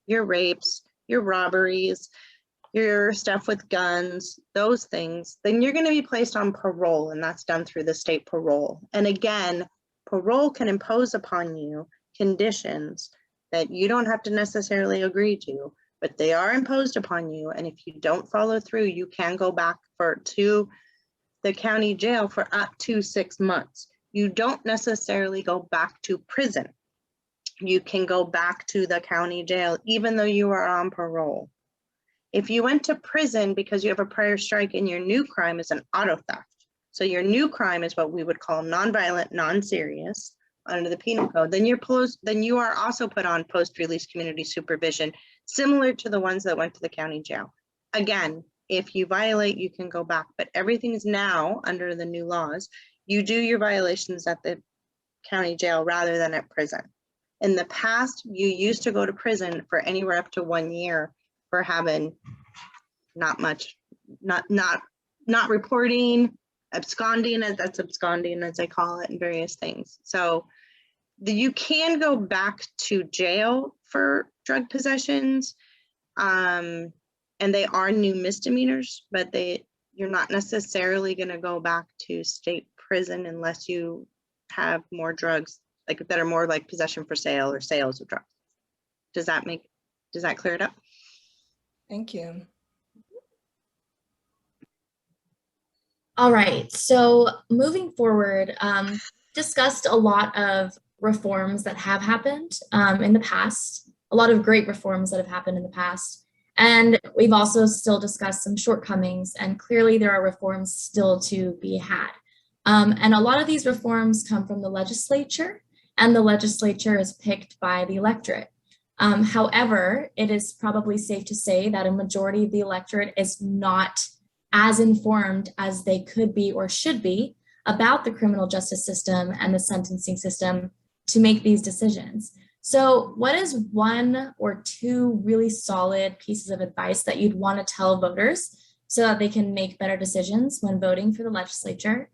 your rapes, your robberies, your stuff with guns, those things, then you're going to be placed on parole, and that's done through the state parole. And again, parole can impose upon you conditions that you don't have to necessarily agree to, but they are imposed upon you. And if you don't follow through, you can go back to the county jail for up to 6 months. You don't necessarily go back to prison. You can go back to the county jail, even though you are on parole. If you went to prison because you have a prior strike and your new crime is an auto theft, so your new crime is what we would call nonviolent, non-serious under the penal code, then you are also put on post-release community supervision, similar to the ones that went to the county jail. Again, if you violate, you can go back, but everything's now under the new laws. You do your violations at the county jail rather than at prison. In the past, you used to go to prison for anywhere up to 1 year for having not reporting, absconding, that's absconding as they call it, and various things. So you can go back to jail for drug possessions, and they are new misdemeanors, but you're not necessarily going to go back to state prison unless you have more drugs, like that are more like possession for sale or sales of drugs. Does that clear it up? Thank you. All right, so moving forward, discussed a lot of reforms that have happened in the past, a lot of great reforms that have happened in the past. And we've also still discussed some shortcomings, and clearly there are reforms still to be had. And a lot of these reforms come from the legislature, and the legislature is picked by the electorate. However, it is probably safe to say that a majority of the electorate is not as informed as they could be or should be about the criminal justice system and the sentencing system to make these decisions. So what is 1 or 2 really solid pieces of advice that you'd want to tell voters so that they can make better decisions when voting for the legislature?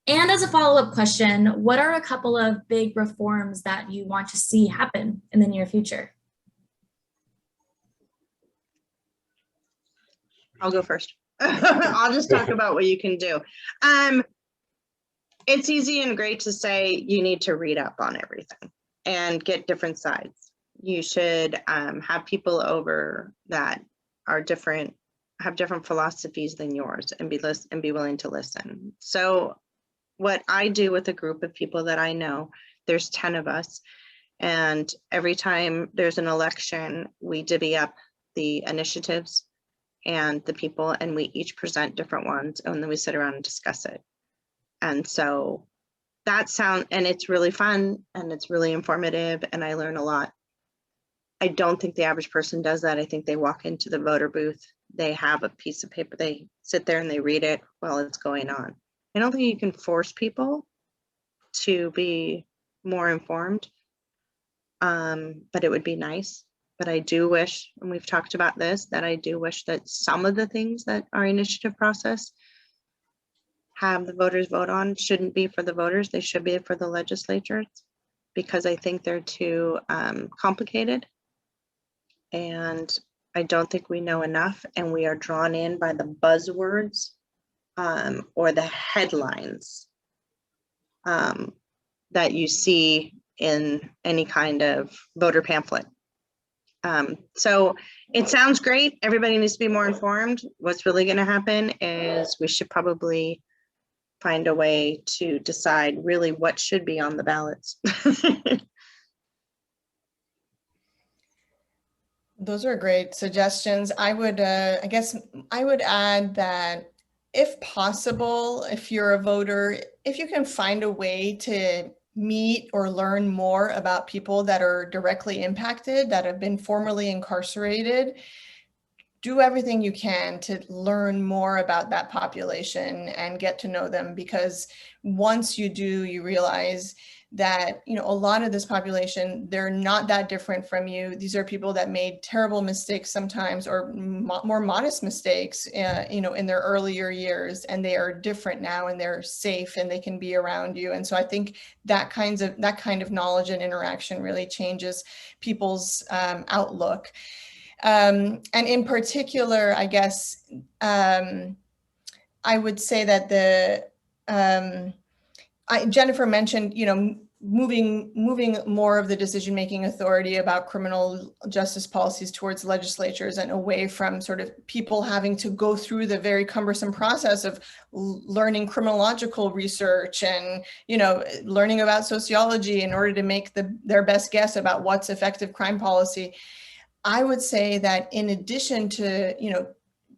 And as a follow-up question, what are a couple of big reforms that you want to see happen in the near future? I'll go first. I'll just talk about what you can do. It's easy and great to say you need to read up on everything and get different sides. You should have people over that are different, have different philosophies than yours, and be willing to listen. So what I do with a group of people that I know, there's 10 of us, and every time there's an election, we divvy up the initiatives and the people, and we each present different ones, and then we sit around and discuss it. And so and it's really fun, and it's really informative, and I learn a lot. I don't think the average person does that. I think they walk into the voter booth, they have a piece of paper, they sit there and they read it while it's going on. I don't think you can force people to be more informed, but it would be nice. But I do wish, and we've talked about this, that I do wish that some of the things that our initiative process have the voters vote on shouldn't be for the voters. They should be for the legislatures, because I think they're too complicated. And I don't think we know enough, and we are drawn in by the buzzwords or the headlines that you see in any kind of voter pamphlet. So it sounds great. Everybody needs to be more informed. What's really going to happen is we should probably find a way to decide really what should be on the ballots. Those are great suggestions. I would, I guess I would add that if possible, if you're a voter, if you can find a way to meet or learn more about people that are directly impacted, that have been formerly incarcerated, do everything you can to learn more about that population and get to know them, because once you do, you realize that, you know, a lot of this population, they're not that different from you. These are people that made terrible mistakes sometimes, or more modest mistakes, you know, in their earlier years, and they are different now, and they're safe and they can be around you. And so I think that kind of knowledge and interaction really changes people's outlook. And in particular, I guess, I would say that Jennifer mentioned, you know, moving more of the decision-making authority about criminal justice policies towards legislatures and away from sort of people having to go through the very cumbersome process of learning criminological research and, you know, learning about sociology in order to make their best guess about what's effective crime policy. I would say that in addition to, you know,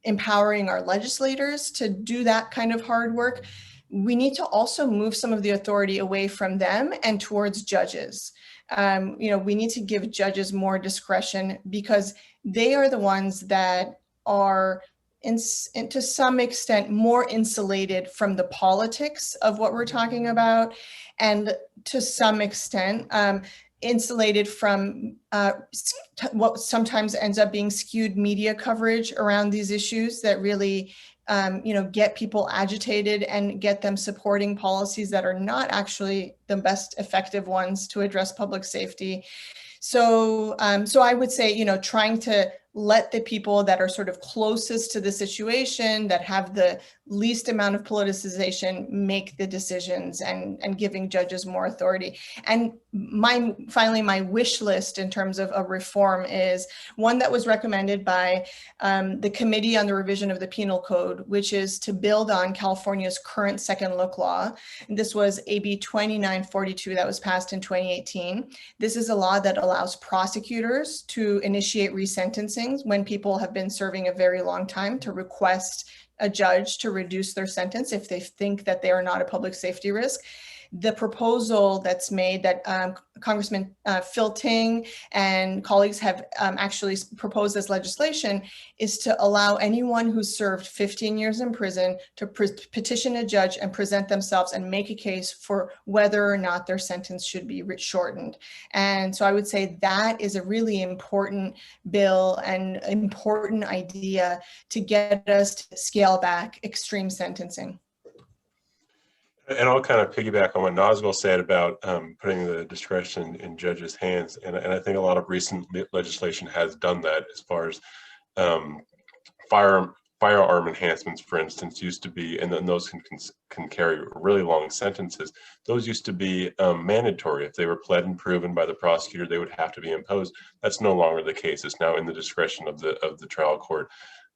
empowering our legislators to do that kind of hard work, we need to also move some of the authority away from them and towards judges. You know, we need to give judges more discretion, because they are the ones that are, to some extent, more insulated from the politics of what we're talking about, and to some extent, insulated from what sometimes ends up being skewed media coverage around these issues that really, you know, get people agitated and get them supporting policies that are not actually the best effective ones to address public safety. So, so I would say, you know, trying to let the people that are sort of closest to the situation, that have the least amount of politicization, make the decisions, and giving judges more authority. And finally, my wish list in terms of a reform is one that was recommended by the Committee on the Revision of the Penal Code, which is to build on California's current second look law. And this was AB 2942 that was passed in 2018. This is a law that allows prosecutors to initiate resentencing when people have been serving a very long time, to request a judge to reduce their sentence if they think that they are not a public safety risk. The proposal that's made, that Congressman Phil Ting and colleagues have actually proposed as legislation, is to allow anyone who served 15 years in prison to petition a judge and present themselves and make a case for whether or not their sentence should be shortened. And so I would say that is a really important bill and important idea to get us to scale back extreme sentencing. And I'll kind of piggyback on what Nazgol said about putting the discretion in judges' hands. And I think a lot of recent legislation has done that, as far as firearm enhancements, for instance, used to be, and then those can carry really long sentences. Those used to be mandatory. If they were pled and proven by the prosecutor, they would have to be imposed. That's no longer the case. It's now in the discretion of the trial court.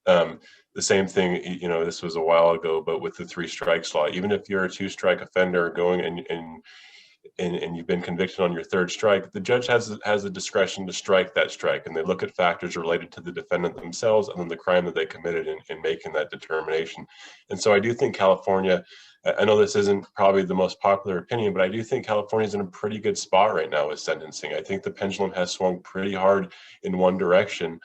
The same thing, you know, this was a while ago, but with the 3 strikes law, even if you're a 2-strike offender going and you've been convicted on your 3rd strike, the judge has the discretion to strike that strike, and they look at factors related to the defendant themselves and then the crime that they committed in making that determination. And so I do think California, I know this isn't probably the most popular opinion, but I do think California is in a pretty good spot right now with sentencing. I think the pendulum has swung pretty hard in one direction.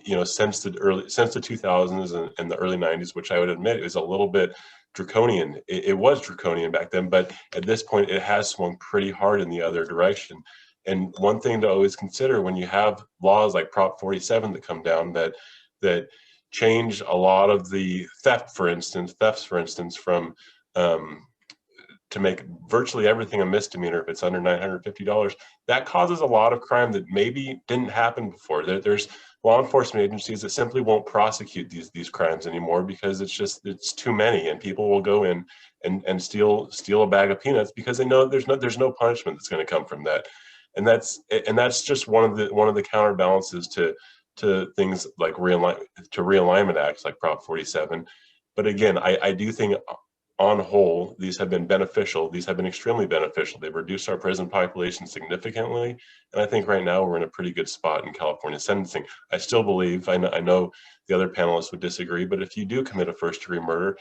You know, since the 2000s and the early 90s, which I would admit is a little bit draconian. It was draconian back then, but at this point it has swung pretty hard in the other direction. And one thing to always consider when you have laws like Prop 47 that come down that change a lot of the thefts, for instance, from to make virtually everything a misdemeanor if it's under $950, that causes a lot of crime that maybe didn't happen before. There's law enforcement agencies that simply won't prosecute these crimes anymore because it's too many, and people will go in and steal a bag of peanuts because they know there's no punishment that's going to come from that. And that's just one of the counterbalances to things like realignment acts like Prop 47. But again, I do think on whole, these have been beneficial. These have been extremely beneficial. They've reduced our prison population significantly. And I think right now we're in a pretty good spot in California sentencing. I still believe, I know the other panelists would disagree, but if you do commit a first-degree murder,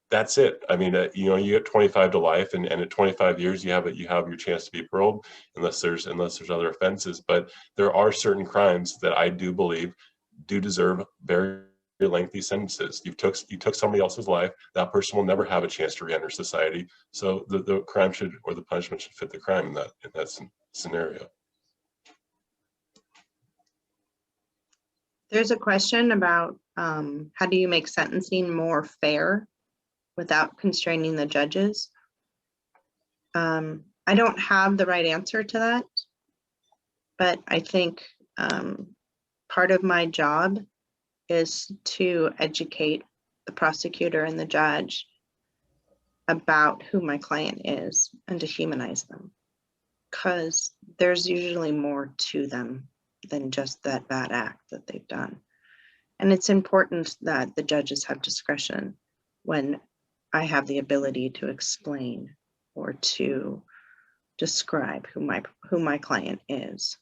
that's it. I mean, you know, you get 25 to life, and at 25 years, you have your chance to be paroled, unless there's other offenses. But there are certain crimes that I do believe do deserve very lengthy sentences. You took somebody else's life. That person will never have a chance to re-enter society. So the crime should, or the punishment should fit the crime in that scenario. There's a question about how do you make sentencing more fair without constraining the judges? I don't have the right answer to that, but I think part of my job is to educate the prosecutor and the judge about who my client is and to humanize them, because there's usually more to them than just that bad act that they've done. And it's important that the judges have discretion when I have the ability to explain or to describe who my client is.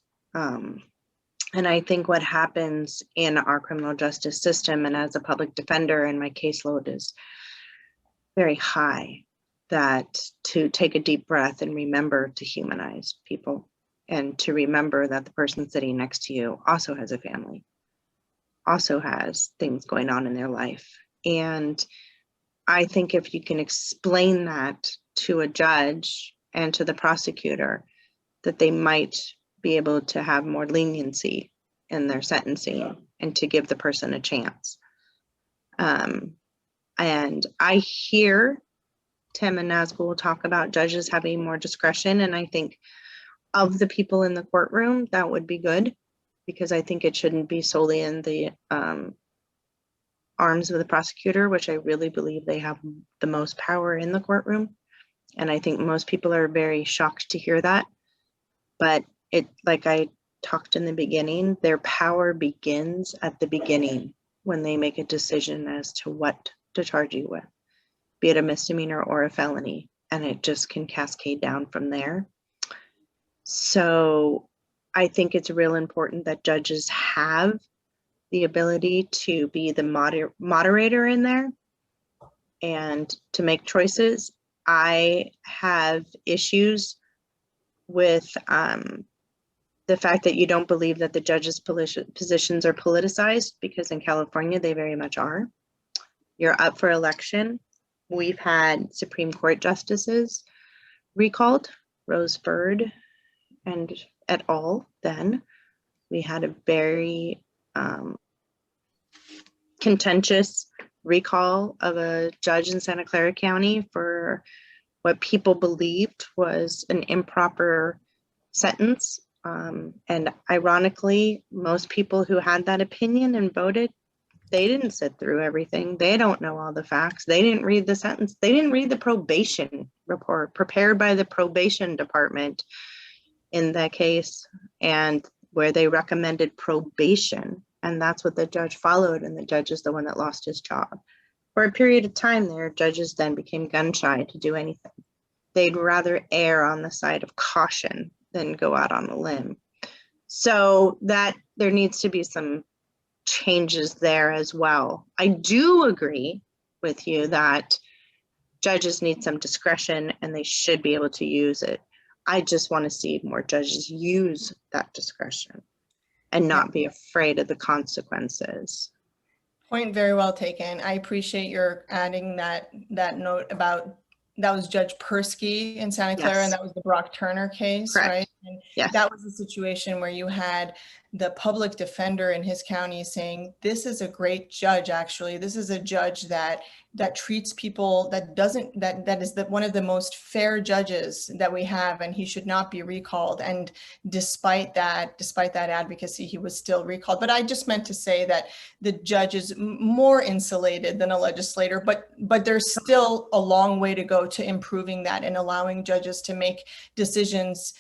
And I think what happens in our criminal justice system, and as a public defender, and my caseload is very high, that to take a deep breath and remember to humanize people, and to remember that the person sitting next to you also has a family, also has things going on in their life. And I think if you can explain that to a judge and to the prosecutor, that they might be able to have more leniency in their sentencing and to give the person a chance. And I hear Tim and Nazgol talk about judges having more discretion, and I think of the people in the courtroom, that would be good, because I think it shouldn't be solely in the arms of the prosecutor, which I really believe they have the most power in the courtroom. And I think most people are very shocked to hear that. But it, like I talked in the beginning, their power begins at the beginning when they make a decision as to what to charge you with, be it a misdemeanor or a felony, and it just can cascade down from there. So I think it's real important that judges have the ability to be the moderator in there and to make choices. I have issues with the fact that you don't believe that the judges' positions are politicized, because in California, they very much are. You're up for election. We've had Supreme Court justices recalled, Rose Bird and et al. Then we had a very contentious recall of a judge in Santa Clara County for what people believed was an improper sentence. And ironically, most people who had that opinion and voted, they didn't sit through everything. They don't know all the facts. They didn't read the sentence. They didn't read the probation report prepared by the probation department in that case, and where they recommended probation. And that's what the judge followed, and the judge is the one that lost his job. For a period of time there, judges then became gun shy to do anything. They'd rather err on the side of caution than go out on a limb. So that there needs to be some changes there as well. I do agree with you that judges need some discretion and they should be able to use it. I just want to see more judges use that discretion and not be afraid of the consequences. Point very well taken. I appreciate your adding that note about, that was Judge Persky in Santa Clara, Yes. and that was the Brock Turner case, Correct. right? And Yes. that was a situation where you had the public defender in his county saying, this is a great judge, actually. This is a judge that treats people, that is one of the most fair judges that we have, and he should not be recalled. And despite that advocacy, he was still recalled. But I just meant to say that the judge is more insulated than a legislator, but there's still a long way to go to improving that and allowing judges to make decisions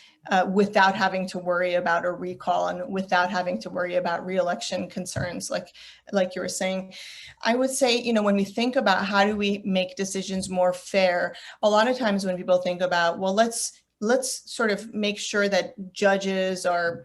without having to worry about a recall and without having to worry about re-election concerns, like you were saying. I would say, you know, when we think about how do we make decisions more fair, a lot of times when people think about, well, let's sort of make sure that judges are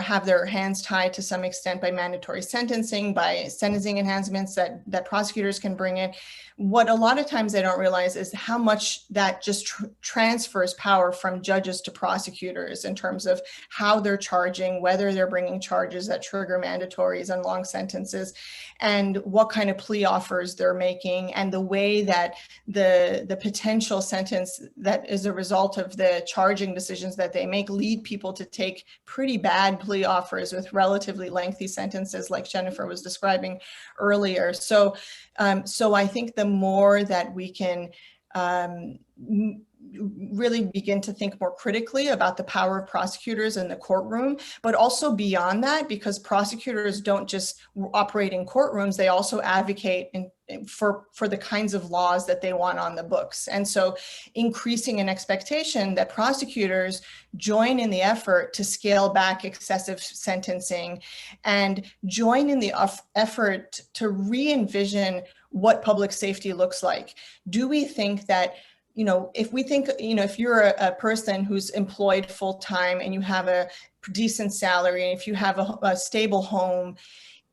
have their hands tied to some extent by mandatory sentencing, by sentencing enhancements that prosecutors can bring in. What a lot of times they don't realize is how much that just transfers power from judges to prosecutors in terms of how they're charging, whether they're bringing charges that trigger mandatories and long sentences, and what kind of plea offers they're making, and the way that the potential sentence that is a result of the charging decisions that they make lead people to take pretty bad plea offers with relatively lengthy sentences, like Jennifer was describing earlier. So I think the more that we can really begin to think more critically about the power of prosecutors in the courtroom, but also beyond that, because prosecutors don't just operate in courtrooms, they also advocate for the kinds of laws that they want on the books. And so increasing an expectation that prosecutors join in the effort to scale back excessive sentencing and join in the effort to re-envision what public safety looks like. Do we think that, you know, if we think, you know, if you're a person who's employed full-time and you have a decent salary, and if you have a stable home,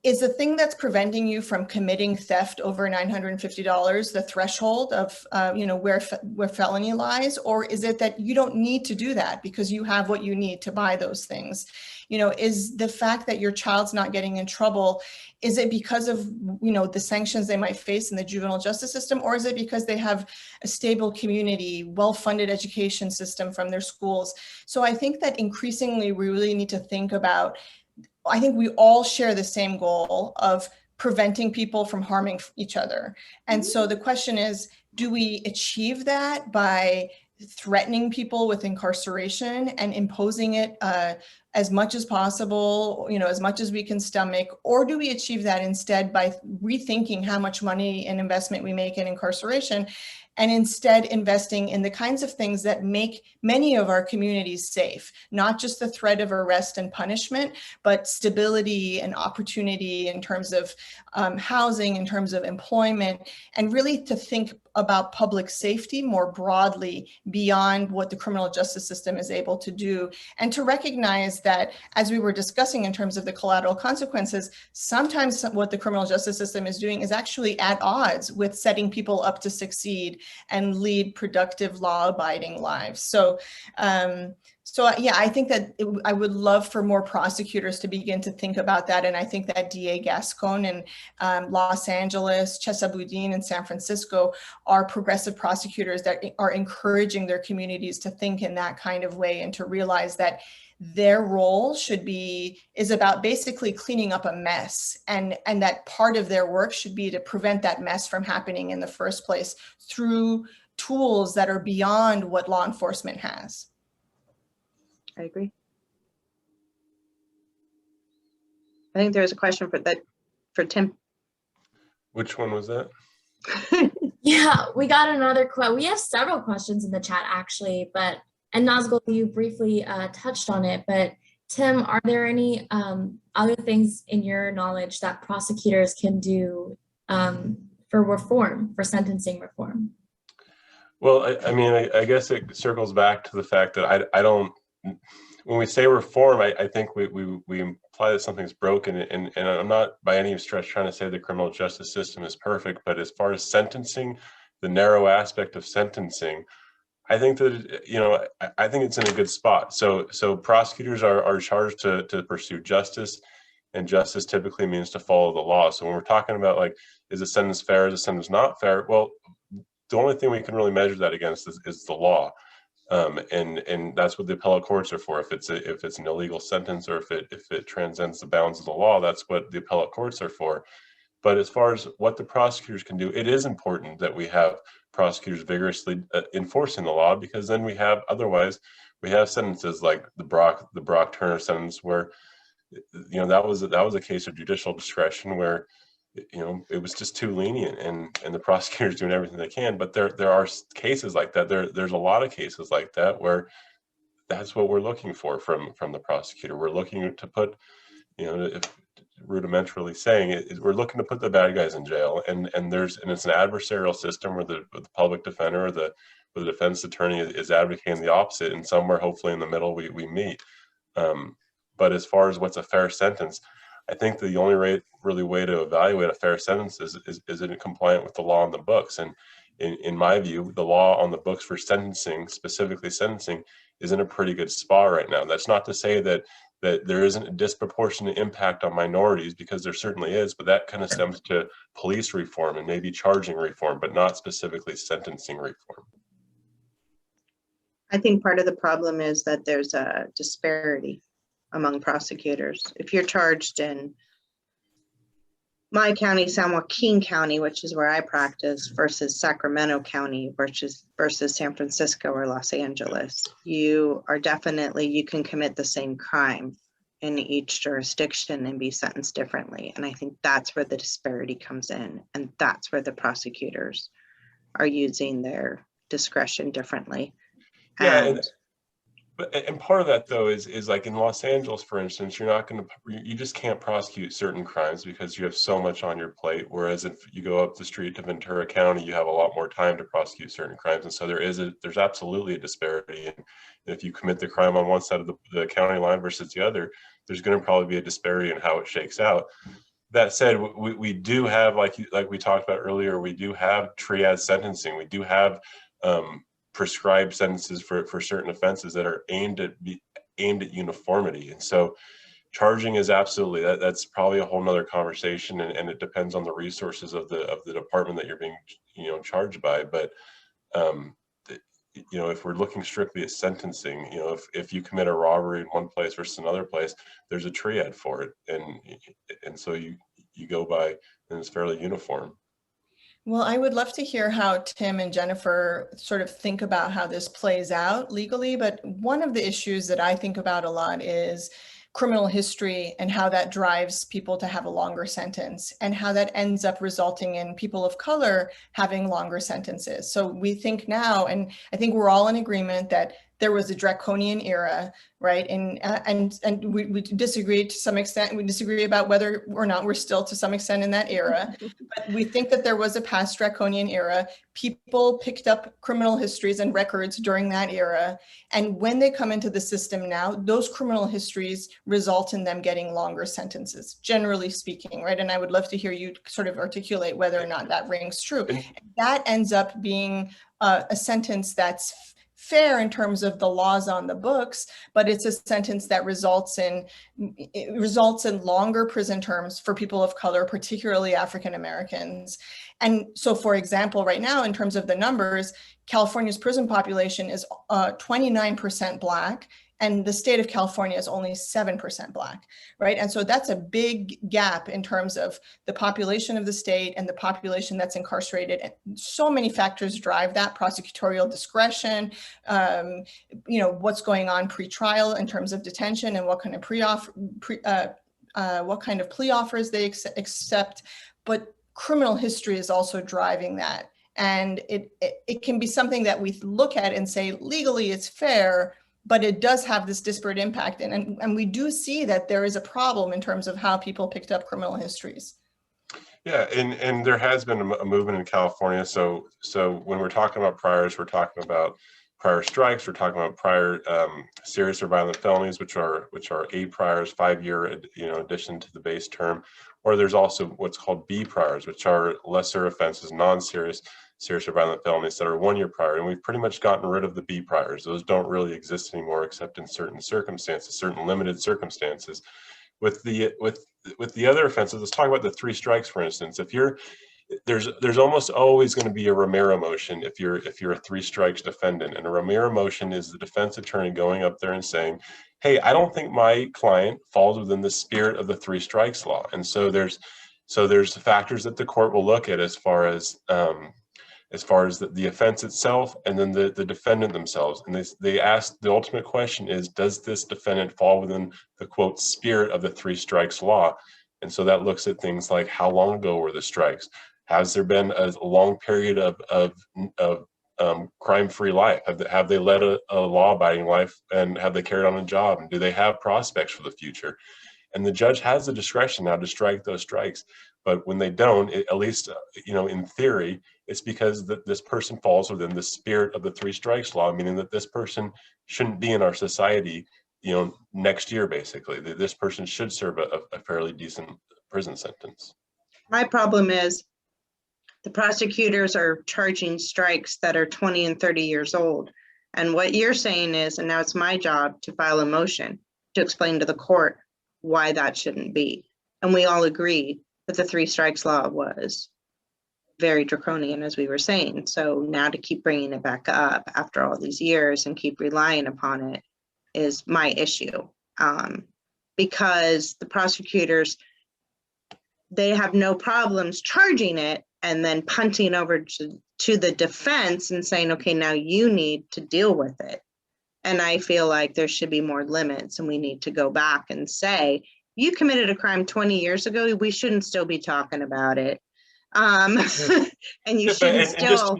is the thing that's preventing you from committing theft over $950 the threshold of, you know, where felony lies? Or is it that you don't need to do that because you have what you need to buy those things? You know, is the fact that your child's not getting in trouble, is it because of, you know, the sanctions they might face in the juvenile justice system? Or is it because they have a stable community, well-funded education system from their schools? So I think that increasingly we really need to think about, I think we all share the same goal of preventing people from harming each other. And so the question is, do we achieve that by threatening people with incarceration and imposing it as much as possible, you know, as much as we can stomach? Or do we achieve that instead by rethinking how much money and investment we make in incarceration, and instead investing in the kinds of things that make many of our communities safe, not just the threat of arrest and punishment, but stability and opportunity in terms of housing, in terms of employment, and really to think about public safety more broadly beyond what the criminal justice system is able to do, and to recognize that, as we were discussing in terms of the collateral consequences, sometimes what the criminal justice system is doing is actually at odds with setting people up to succeed and lead productive, law-abiding lives. So, yeah, I think that I would love for more prosecutors to begin to think about that. And I think that DA Gascon in Los Angeles, Chesabuddin in San Francisco are progressive prosecutors that are encouraging their communities to think in that kind of way and to realize that their role is about basically cleaning up a mess, and that part of their work should be to prevent that mess from happening in the first place through tools that are beyond what law enforcement has. I agree. I think there's a question for Tim. Which one was that? Yeah, we got another question. We have several questions in the chat actually, and Nazgol, you briefly touched on it, but Tim, are there any other things in your knowledge that prosecutors can do for sentencing reform? Well, I mean, I guess it circles back to the fact that I don't, when we say reform, I think we imply that something's broken, and I'm not by any stretch trying to say the criminal justice system is perfect, but as far as sentencing, the narrow aspect of sentencing, I think that, you know, I think it's in a good spot. So prosecutors are charged to pursue justice, and justice typically means to follow the law. So when we're talking about, like, is a sentence fair, is a sentence not fair? Well, the only thing we can really measure that against is the law. And that's what the appellate courts are for. If it's an illegal sentence, or if it transcends the bounds of the law, that's what the appellate courts are for. But as far as what the prosecutors can do, it is important that we have prosecutors vigorously enforcing the law, because then otherwise we have sentences like the Brock Turner sentence, where, you know, that was a case of judicial discretion, where, you know, it was just too lenient, and the prosecutors doing everything they can. But there are cases like that. There's a lot of cases like that where that's what we're looking for from the prosecutor. We're looking to put, you know, if rudimentarily saying it, we're looking to put the bad guys in jail, and it's an adversarial system where the public defender or the defense attorney is advocating the opposite, and somewhere hopefully in the middle we meet. But as far as what's a fair sentence, I think the only really way to evaluate a fair sentence is it compliant with the law on the books. And in my view, the law on the books for sentencing, specifically sentencing, is in a pretty good spot right now. That's not to say that there isn't a disproportionate impact on minorities, because there certainly is, but that kind of stems to police reform and maybe charging reform, but not specifically sentencing reform. I think part of the problem is that there's a disparity among prosecutors. If you're charged in my county, San Joaquin County, which is where I practice, versus Sacramento County, versus San Francisco or Los Angeles, you can commit the same crime in each jurisdiction and be sentenced differently. And I think that's where the disparity comes in. And that's where the prosecutors are using their discretion differently. Yeah, and part of that though is like in Los Angeles, for instance, you just can't prosecute certain crimes because you have so much on your plate. Whereas if you go up the street to Ventura County, you have a lot more time to prosecute certain crimes. And so there's absolutely a disparity. And if you commit the crime on one side of the county line versus the other, there's going to probably be a disparity in how it shakes out. That said, we do have, like we talked about earlier, we do have triad sentencing. We do have prescribed sentences for certain offenses that are aimed at uniformity. And so charging is absolutely, that's probably a whole nother conversation, and it depends on the resources of the department that you're being, charged by. But if we're looking strictly at sentencing, if you commit a robbery in one place versus another place, there's a triad for it, and so you go by, and it's fairly uniform. Well, I would love to hear how Tim and Jennifer sort of think about how this plays out legally, but one of the issues that I think about a lot is criminal history and how that drives people to have a longer sentence, and how that ends up resulting in people of color having longer sentences. So we think now, and I think we're all in agreement, that there was a draconian era, right? And we disagree to some extent. We disagree about whether or not we're still to some extent in that era, but we think that there was a past draconian era. People picked up criminal histories and records during that era. And when they come into the system now, those criminal histories result in them getting longer sentences, generally speaking, right? And I would love to hear you sort of articulate whether or not that rings true. And that ends up being a sentence that's fair in terms of the laws on the books, but it's a sentence that results in longer prison terms for people of color, particularly African Americans. And so, for example, right now, in terms of the numbers, California's prison population is 29% Black, and the state of California is only 7% Black, right? And so that's a big gap in terms of the population of the state and the population that's incarcerated. And so many factors drive that: prosecutorial discretion, what's going on pre-trial in terms of detention, and what kind of plea offers they accept. But criminal history is also driving that. And it can be something that we look at and say, legally it's fair, but it does have this disparate impact. And we do see that there is a problem in terms of how people picked up criminal histories. Yeah, and there has been a movement in California. So when we're talking about priors, we're talking about prior strikes, we're talking about prior serious or violent felonies, which are 8 priors, 5-year addition to the base term. Or there's also what's called B priors, which are lesser offenses, non-serious, serious or violent felonies that are 1-year prior. And we've pretty much gotten rid of the B priors. Those don't really exist anymore, except in certain circumstances, certain limited circumstances. With the other offenses, let's talk about the 3 strikes, for instance. There's almost always going to be a Romero motion if you're a 3 strikes defendant. And a Romero motion is the defense attorney going up there and saying, hey, I don't think my client falls within the spirit of the 3 strikes law. And so there's factors that the court will look at as far as the offense itself, and then the defendant themselves. And they ask, the ultimate question is, does this defendant fall within the quote spirit of the 3 strikes law? And so that looks at things like, how long ago were the strikes? Has there been a long period of crime-free life? Have they led a law-abiding life, and have they carried on a job, and do they have prospects for the future? And the judge has the discretion now to strike those strikes. But when they don't, at least, in theory, it's because this person falls within the spirit of the 3 strikes law, meaning that this person shouldn't be in our society, next year, basically. That this person should serve a fairly decent prison sentence. My problem is the prosecutors are charging strikes that are 20 and 30 years old. And what you're saying is, and now it's my job to file a motion to explain to the court why that shouldn't be. And we all agree that the 3 strikes law was very draconian, as we were saying. So now to keep bringing it back up after all these years and keep relying upon it is my issue. Because the prosecutors, they have no problems charging it and then punting over to the defense and saying, okay, now you need to deal with it. And I feel like there should be more limits, and we need to go back and say, you committed a crime 20 years ago, we shouldn't still be talking about it. And you shouldn't still.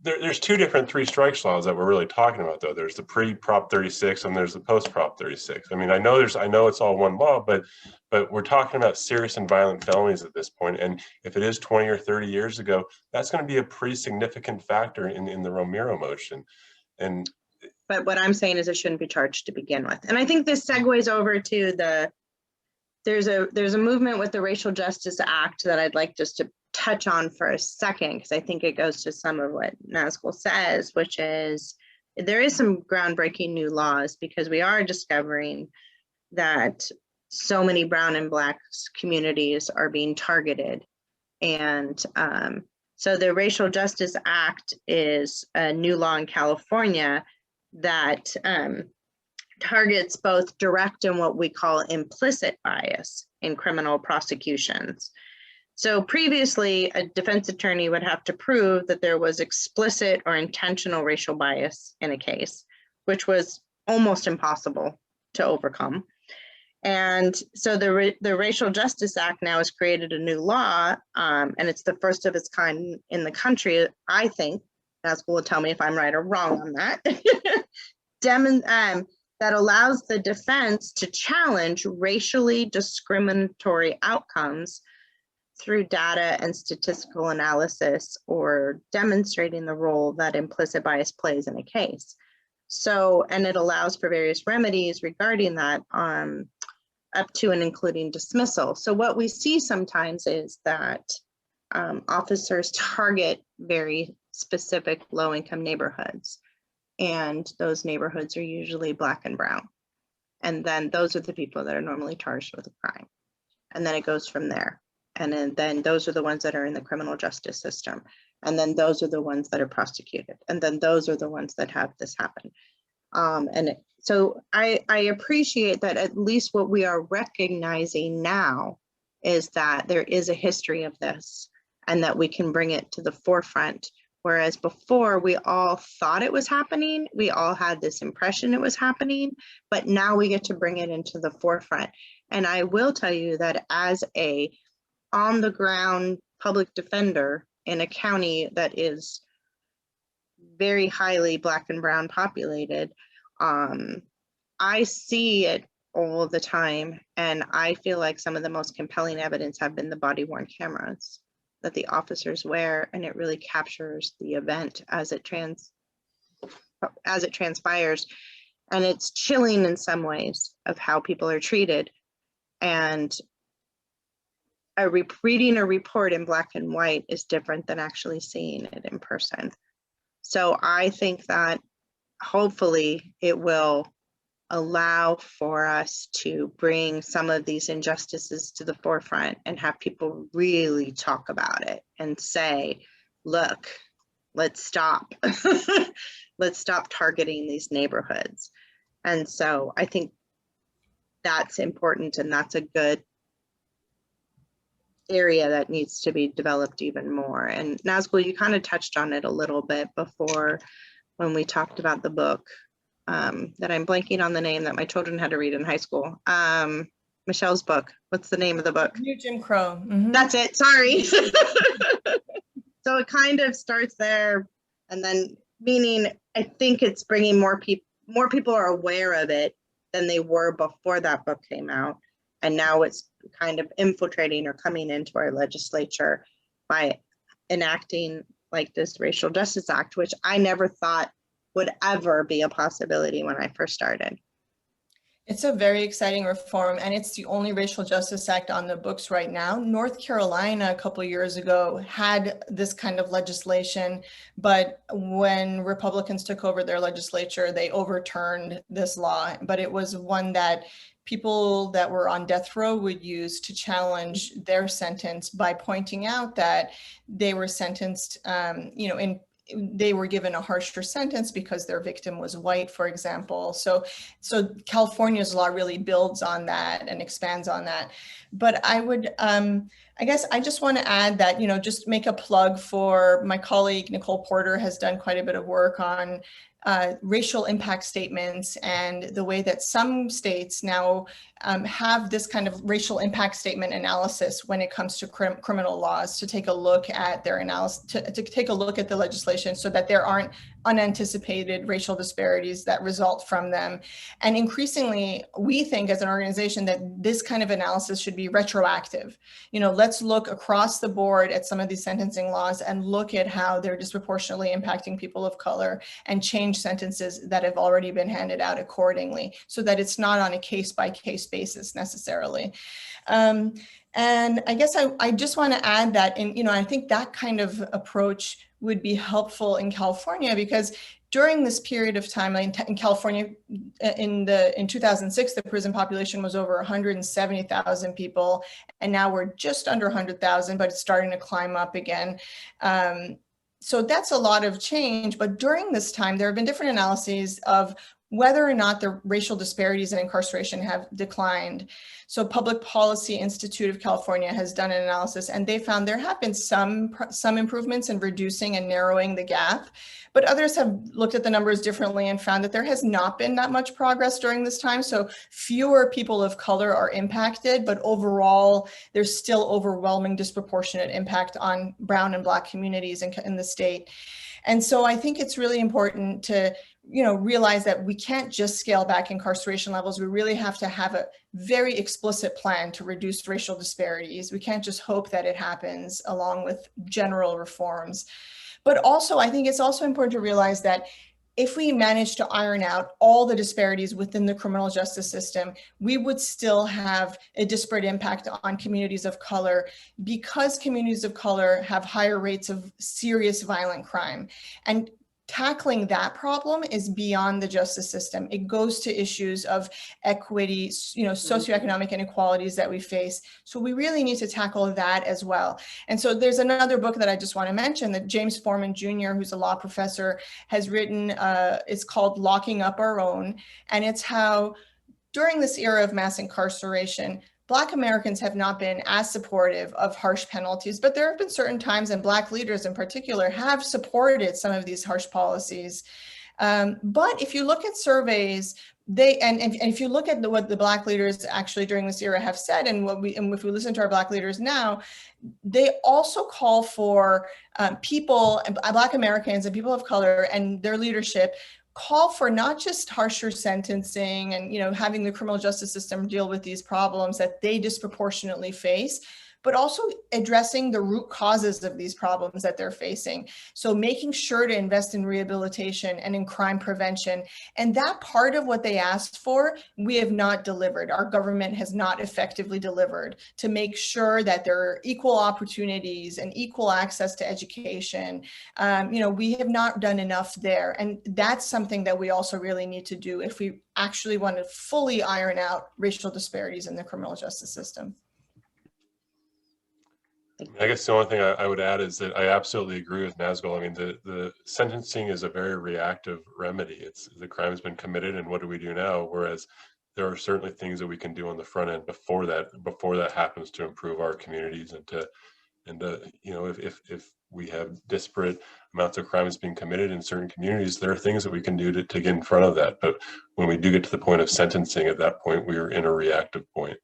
There's 2 different 3 strikes laws that we're really talking about, though. There's the pre-Prop 36 and there's the post-Prop 36. I mean, I know it's all one law, but we're talking about serious and violent felonies at this point. And if it is 20 or 30 years ago, that's going to be a pretty significant factor in the Romero motion. But what I'm saying is it shouldn't be charged to begin with. And I think this segues over to there's a movement with the Racial Justice Act that I'd like just to touch on for a second, because I think it goes to some of what Nazgol says, which is there is some groundbreaking new laws, because we are discovering that so many brown and black communities are being targeted. And so the Racial Justice Act is a new law in California that targets both direct and what we call implicit bias in criminal prosecutions. So previously, a defense attorney would have to prove that there was explicit or intentional racial bias in a case, which was almost impossible to overcome. And so the Racial Justice Act now has created a new law, and it's the first of its kind in the country, I think. Nazgol will tell me if I'm right or wrong on that. That allows the defense to challenge racially discriminatory outcomes through data and statistical analysis, or demonstrating the role that implicit bias plays in a case. So, and it allows for various remedies regarding that, up to and including dismissal. So what we see sometimes is that officers target very specific low-income neighborhoods, and those neighborhoods are usually black and brown. And then those are the people that are normally charged with a crime. And then it goes from there. And then those are the ones that are in the criminal justice system. And then those are the ones that are prosecuted. And then those are the ones that have this happen. So I appreciate that at least what we are recognizing now is that there is a history of this, and that we can bring it to the forefront. Whereas before, we all thought it was happening. We all had this impression it was happening, but now we get to bring it into the forefront. And I will tell you that as a on-the-ground public defender in a county that is very highly black and brown populated, I see it all the time. And I feel like some of the most compelling evidence have been the body-worn cameras that the officers wear, and it really captures the event as it transpires. And it's chilling in some ways of how people are treated. And reading a report in black and white is different than actually seeing it in person. So I think that hopefully it will allow for us to bring some of these injustices to the forefront and have people really talk about it and say, look, let's stop. Let's stop targeting these neighborhoods. And so I think that's important, and that's a good area that needs to be developed even more. And Nazgol, you kind of touched on it a little bit before when we talked about the book, that I'm blanking on the name that my children had to read in high school. Michelle's book. What's the name of the book? New Jim Crow. Mm-hmm. That's it. Sorry. So it kind of starts there And then meaning, I think it's bringing more people are aware of it than they were before that book came out. And now it's kind of infiltrating or coming into our legislature by enacting like this Racial Justice Act, which I never thought would ever be a possibility when I first started. It's a very exciting reform, and it's the only Racial Justice Act on the books right now. North Carolina a couple of years ago had this kind of legislation, but when Republicans took over their legislature, they overturned this law. But it was one that people that were on death row would use to challenge their sentence by pointing out that they were sentenced, they were given a harsher sentence because their victim was white, for example. So California's law really builds on that and expands on that. But I would, I guess I just want to add that, just make a plug for my colleague, Nicole Porter, has done quite a bit of work on racial impact statements and the way that some states now have this kind of racial impact statement analysis when it comes to criminal laws, to take a look at their analysis, to take a look at the legislation so that there aren't unanticipated racial disparities that result from them. And increasingly, we think as an organization that this kind of analysis should be retroactive. Let's look across the board at some of these sentencing laws and look at how they're disproportionately impacting people of color and change sentences that have already been handed out accordingly, so that it's not on a case-by-case basis necessarily. And I guess I just want to add that I think that kind of approach would be helpful in California, because during this period of time in California, in 2006, the prison population was over 170,000 people, and now we're just under 100,000, but it's starting to climb up again. So that's a lot of change. But during this time, there have been different analyses of whether or not the racial disparities in incarceration have declined. So Public Policy Institute of California has done an analysis, and they found there have been some improvements in reducing and narrowing the gap, but others have looked at the numbers differently and found that there has not been that much progress during this time. So fewer people of color are impacted, but overall, there's still overwhelming disproportionate impact on Brown and Black communities in the state. And so I think it's really important to realize that we can't just scale back incarceration levels. We really have to have a very explicit plan to reduce racial disparities. We can't just hope that it happens along with general reforms. But also, I think it's also important to realize that if we manage to iron out all the disparities within the criminal justice system, we would still have a disparate impact on communities of color, because communities of color have higher rates of serious violent crime. And tackling that problem is beyond the justice system. It goes to issues of equity, socioeconomic inequalities that we face. So we really need to tackle that as well. And so there's another book that I just want to mention that James Foreman Jr., who's a law professor, has written. It's called Locking Up Our Own. And it's how during this era of mass incarceration, Black Americans have not been as supportive of harsh penalties, but there have been certain times, and Black leaders in particular have supported some of these harsh policies. But if you look at surveys, and if you look at what the Black leaders actually during this era have said, and if we listen to our Black leaders now, they also call for Black Americans and people of color and their leadership call for not just harsher sentencing and having the criminal justice system deal with these problems that they disproportionately face, but also addressing the root causes of these problems that they're facing. So making sure to invest in rehabilitation and in crime prevention. And that part of what they asked for, we have not delivered. Our government has not effectively delivered to make sure that there are equal opportunities and equal access to education. We have not done enough there. And that's something that we also really need to do if we actually want to fully iron out racial disparities in the criminal justice system. I guess the only thing I would add is that I absolutely agree with Nazgol. I mean, the sentencing is a very reactive remedy. It's the crime has been committed, and what do we do now? Whereas there are certainly things that we can do on the front end before that happens to improve our communities if we have disparate amounts of crimes being committed in certain communities, there are things that we can do to get in front of that. But when we do get to the point of sentencing, at that point, we are in a reactive point.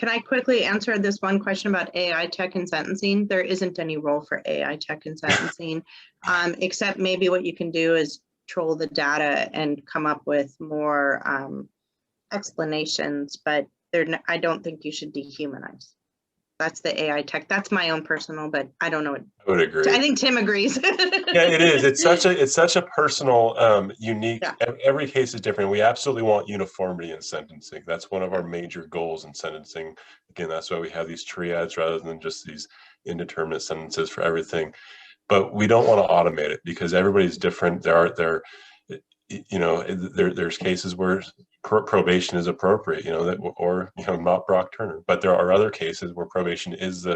Can I quickly answer this one question about AI tech in sentencing? There isn't any role for AI tech in sentencing, except maybe what you can do is troll the data and come up with more explanations, but I don't think you should dehumanize. That's the AI tech. That's my own personal, but I don't know. I would agree. I think Tim agrees. Yeah, it is. It's such a personal, unique. Yeah. Every case is different. We absolutely want uniformity in sentencing. That's one of our major goals in sentencing. Again, that's why we have these triads rather than just these indeterminate sentences for everything. But we don't want to automate it because everybody's different. There's cases where probation is appropriate, or not Brock Turner. But there are other cases where probation is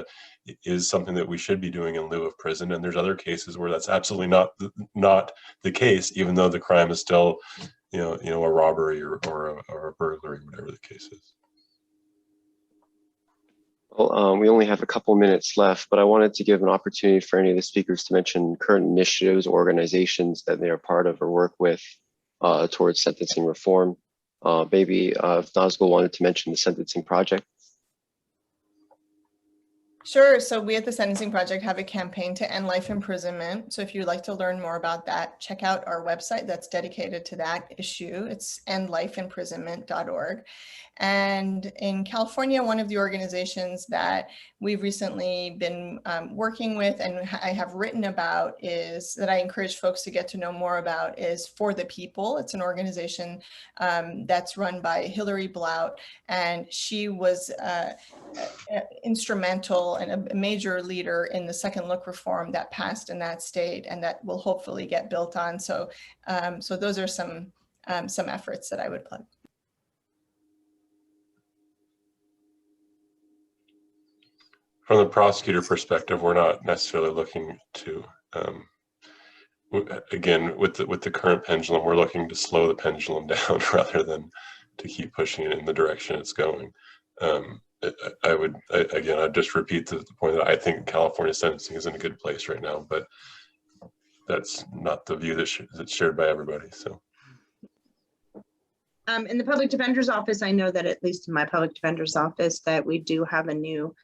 something that we should be doing in lieu of prison, and there's other cases where that's absolutely not the case, even though the crime is still, a robbery or a burglary, whatever the case is. Well, we only have a couple minutes left, but I wanted to give an opportunity for any of the speakers to mention current initiatives, organizations that they are part of or work with towards sentencing reform. Maybe if Nazgol wanted to mention the Sentencing Project. Sure. So we at the Sentencing Project have a campaign to end life imprisonment. So if you'd like to learn more about that, check out our website that's dedicated to that issue. It's endlifeimprisonment.org. And in California, one of the organizations that we've recently been working with and I have written about that I encourage folks to get to know more about is For the People. It's an organization that's run by Hillary Blount, and she was instrumental and a major leader in the second look reform that passed in that state and that will hopefully get built on. So those are some efforts that I would plug. From the prosecutor perspective, we're not necessarily looking to, again, with the current pendulum, we're looking to slow the pendulum down rather than to keep pushing it in the direction it's going. I'd just repeat the point that I think California sentencing is in a good place right now, but that's not the view that's shared by everybody. So. In the public defender's office, I know that at least in my public defender's office that we do have a new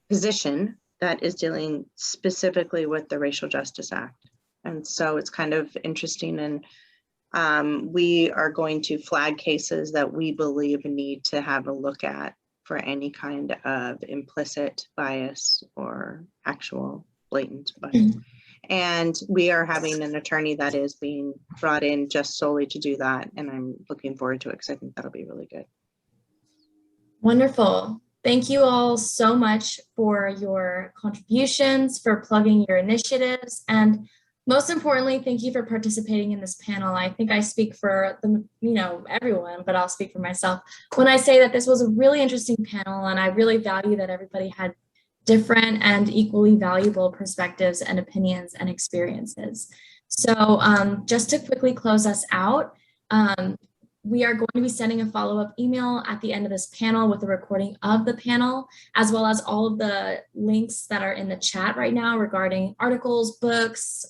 position that is dealing specifically with the Racial Justice Act. And so it's kind of interesting, and we are going to flag cases that we believe need to have a look at for any kind of implicit bias or actual blatant bias. And we are having an attorney that is being brought in just solely to do that. And I'm looking forward to it because I think that'll be really good. Wonderful. Thank you all so much for your contributions, for plugging your initiatives, and most importantly, thank you for participating in this panel. I think I speak for everyone, but I'll speak for myself when I say that this was a really interesting panel, and I really value that everybody had different and equally valuable perspectives and opinions and experiences. So just to quickly close us out, we are going to be sending a follow-up email at the end of this panel with a recording of the panel, as well as all of the links that are in the chat right now regarding articles, books,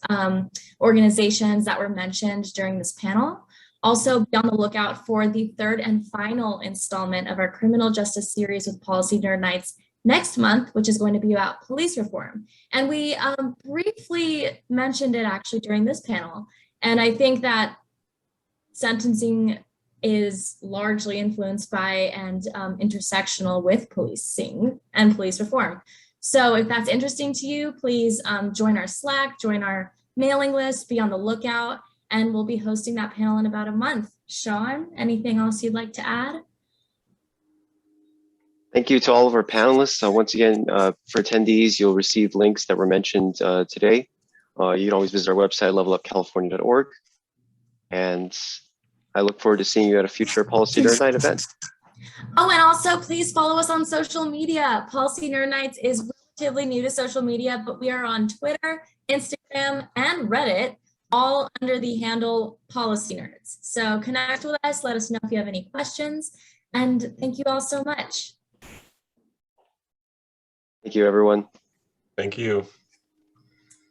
organizations that were mentioned during this panel. Also, be on the lookout for the third and final installment of our criminal justice series with Policy Nerd Nights next month, which is going to be about police reform. And we briefly mentioned it actually during this panel. And I think that sentencing is largely influenced by and intersectional with policing and police reform. So if that's interesting to you, please join our Slack, join our mailing list, be on the lookout, and we'll be hosting that panel in about a month. Sean, anything else you'd like to add? Thank you to all of our panelists. Once again, for attendees, you'll receive links that were mentioned today. You can always visit our website, levelupcalifornia.org. And I look forward to seeing you at a future Policy Nerd Night event. Oh, and also please follow us on social media. Policy Nerd Nights is relatively new to social media, but we are on Twitter, Instagram, and Reddit, all under the handle Policy Nerds. So connect with us, let us know if you have any questions, and thank you all so much. Thank you, everyone. Thank you.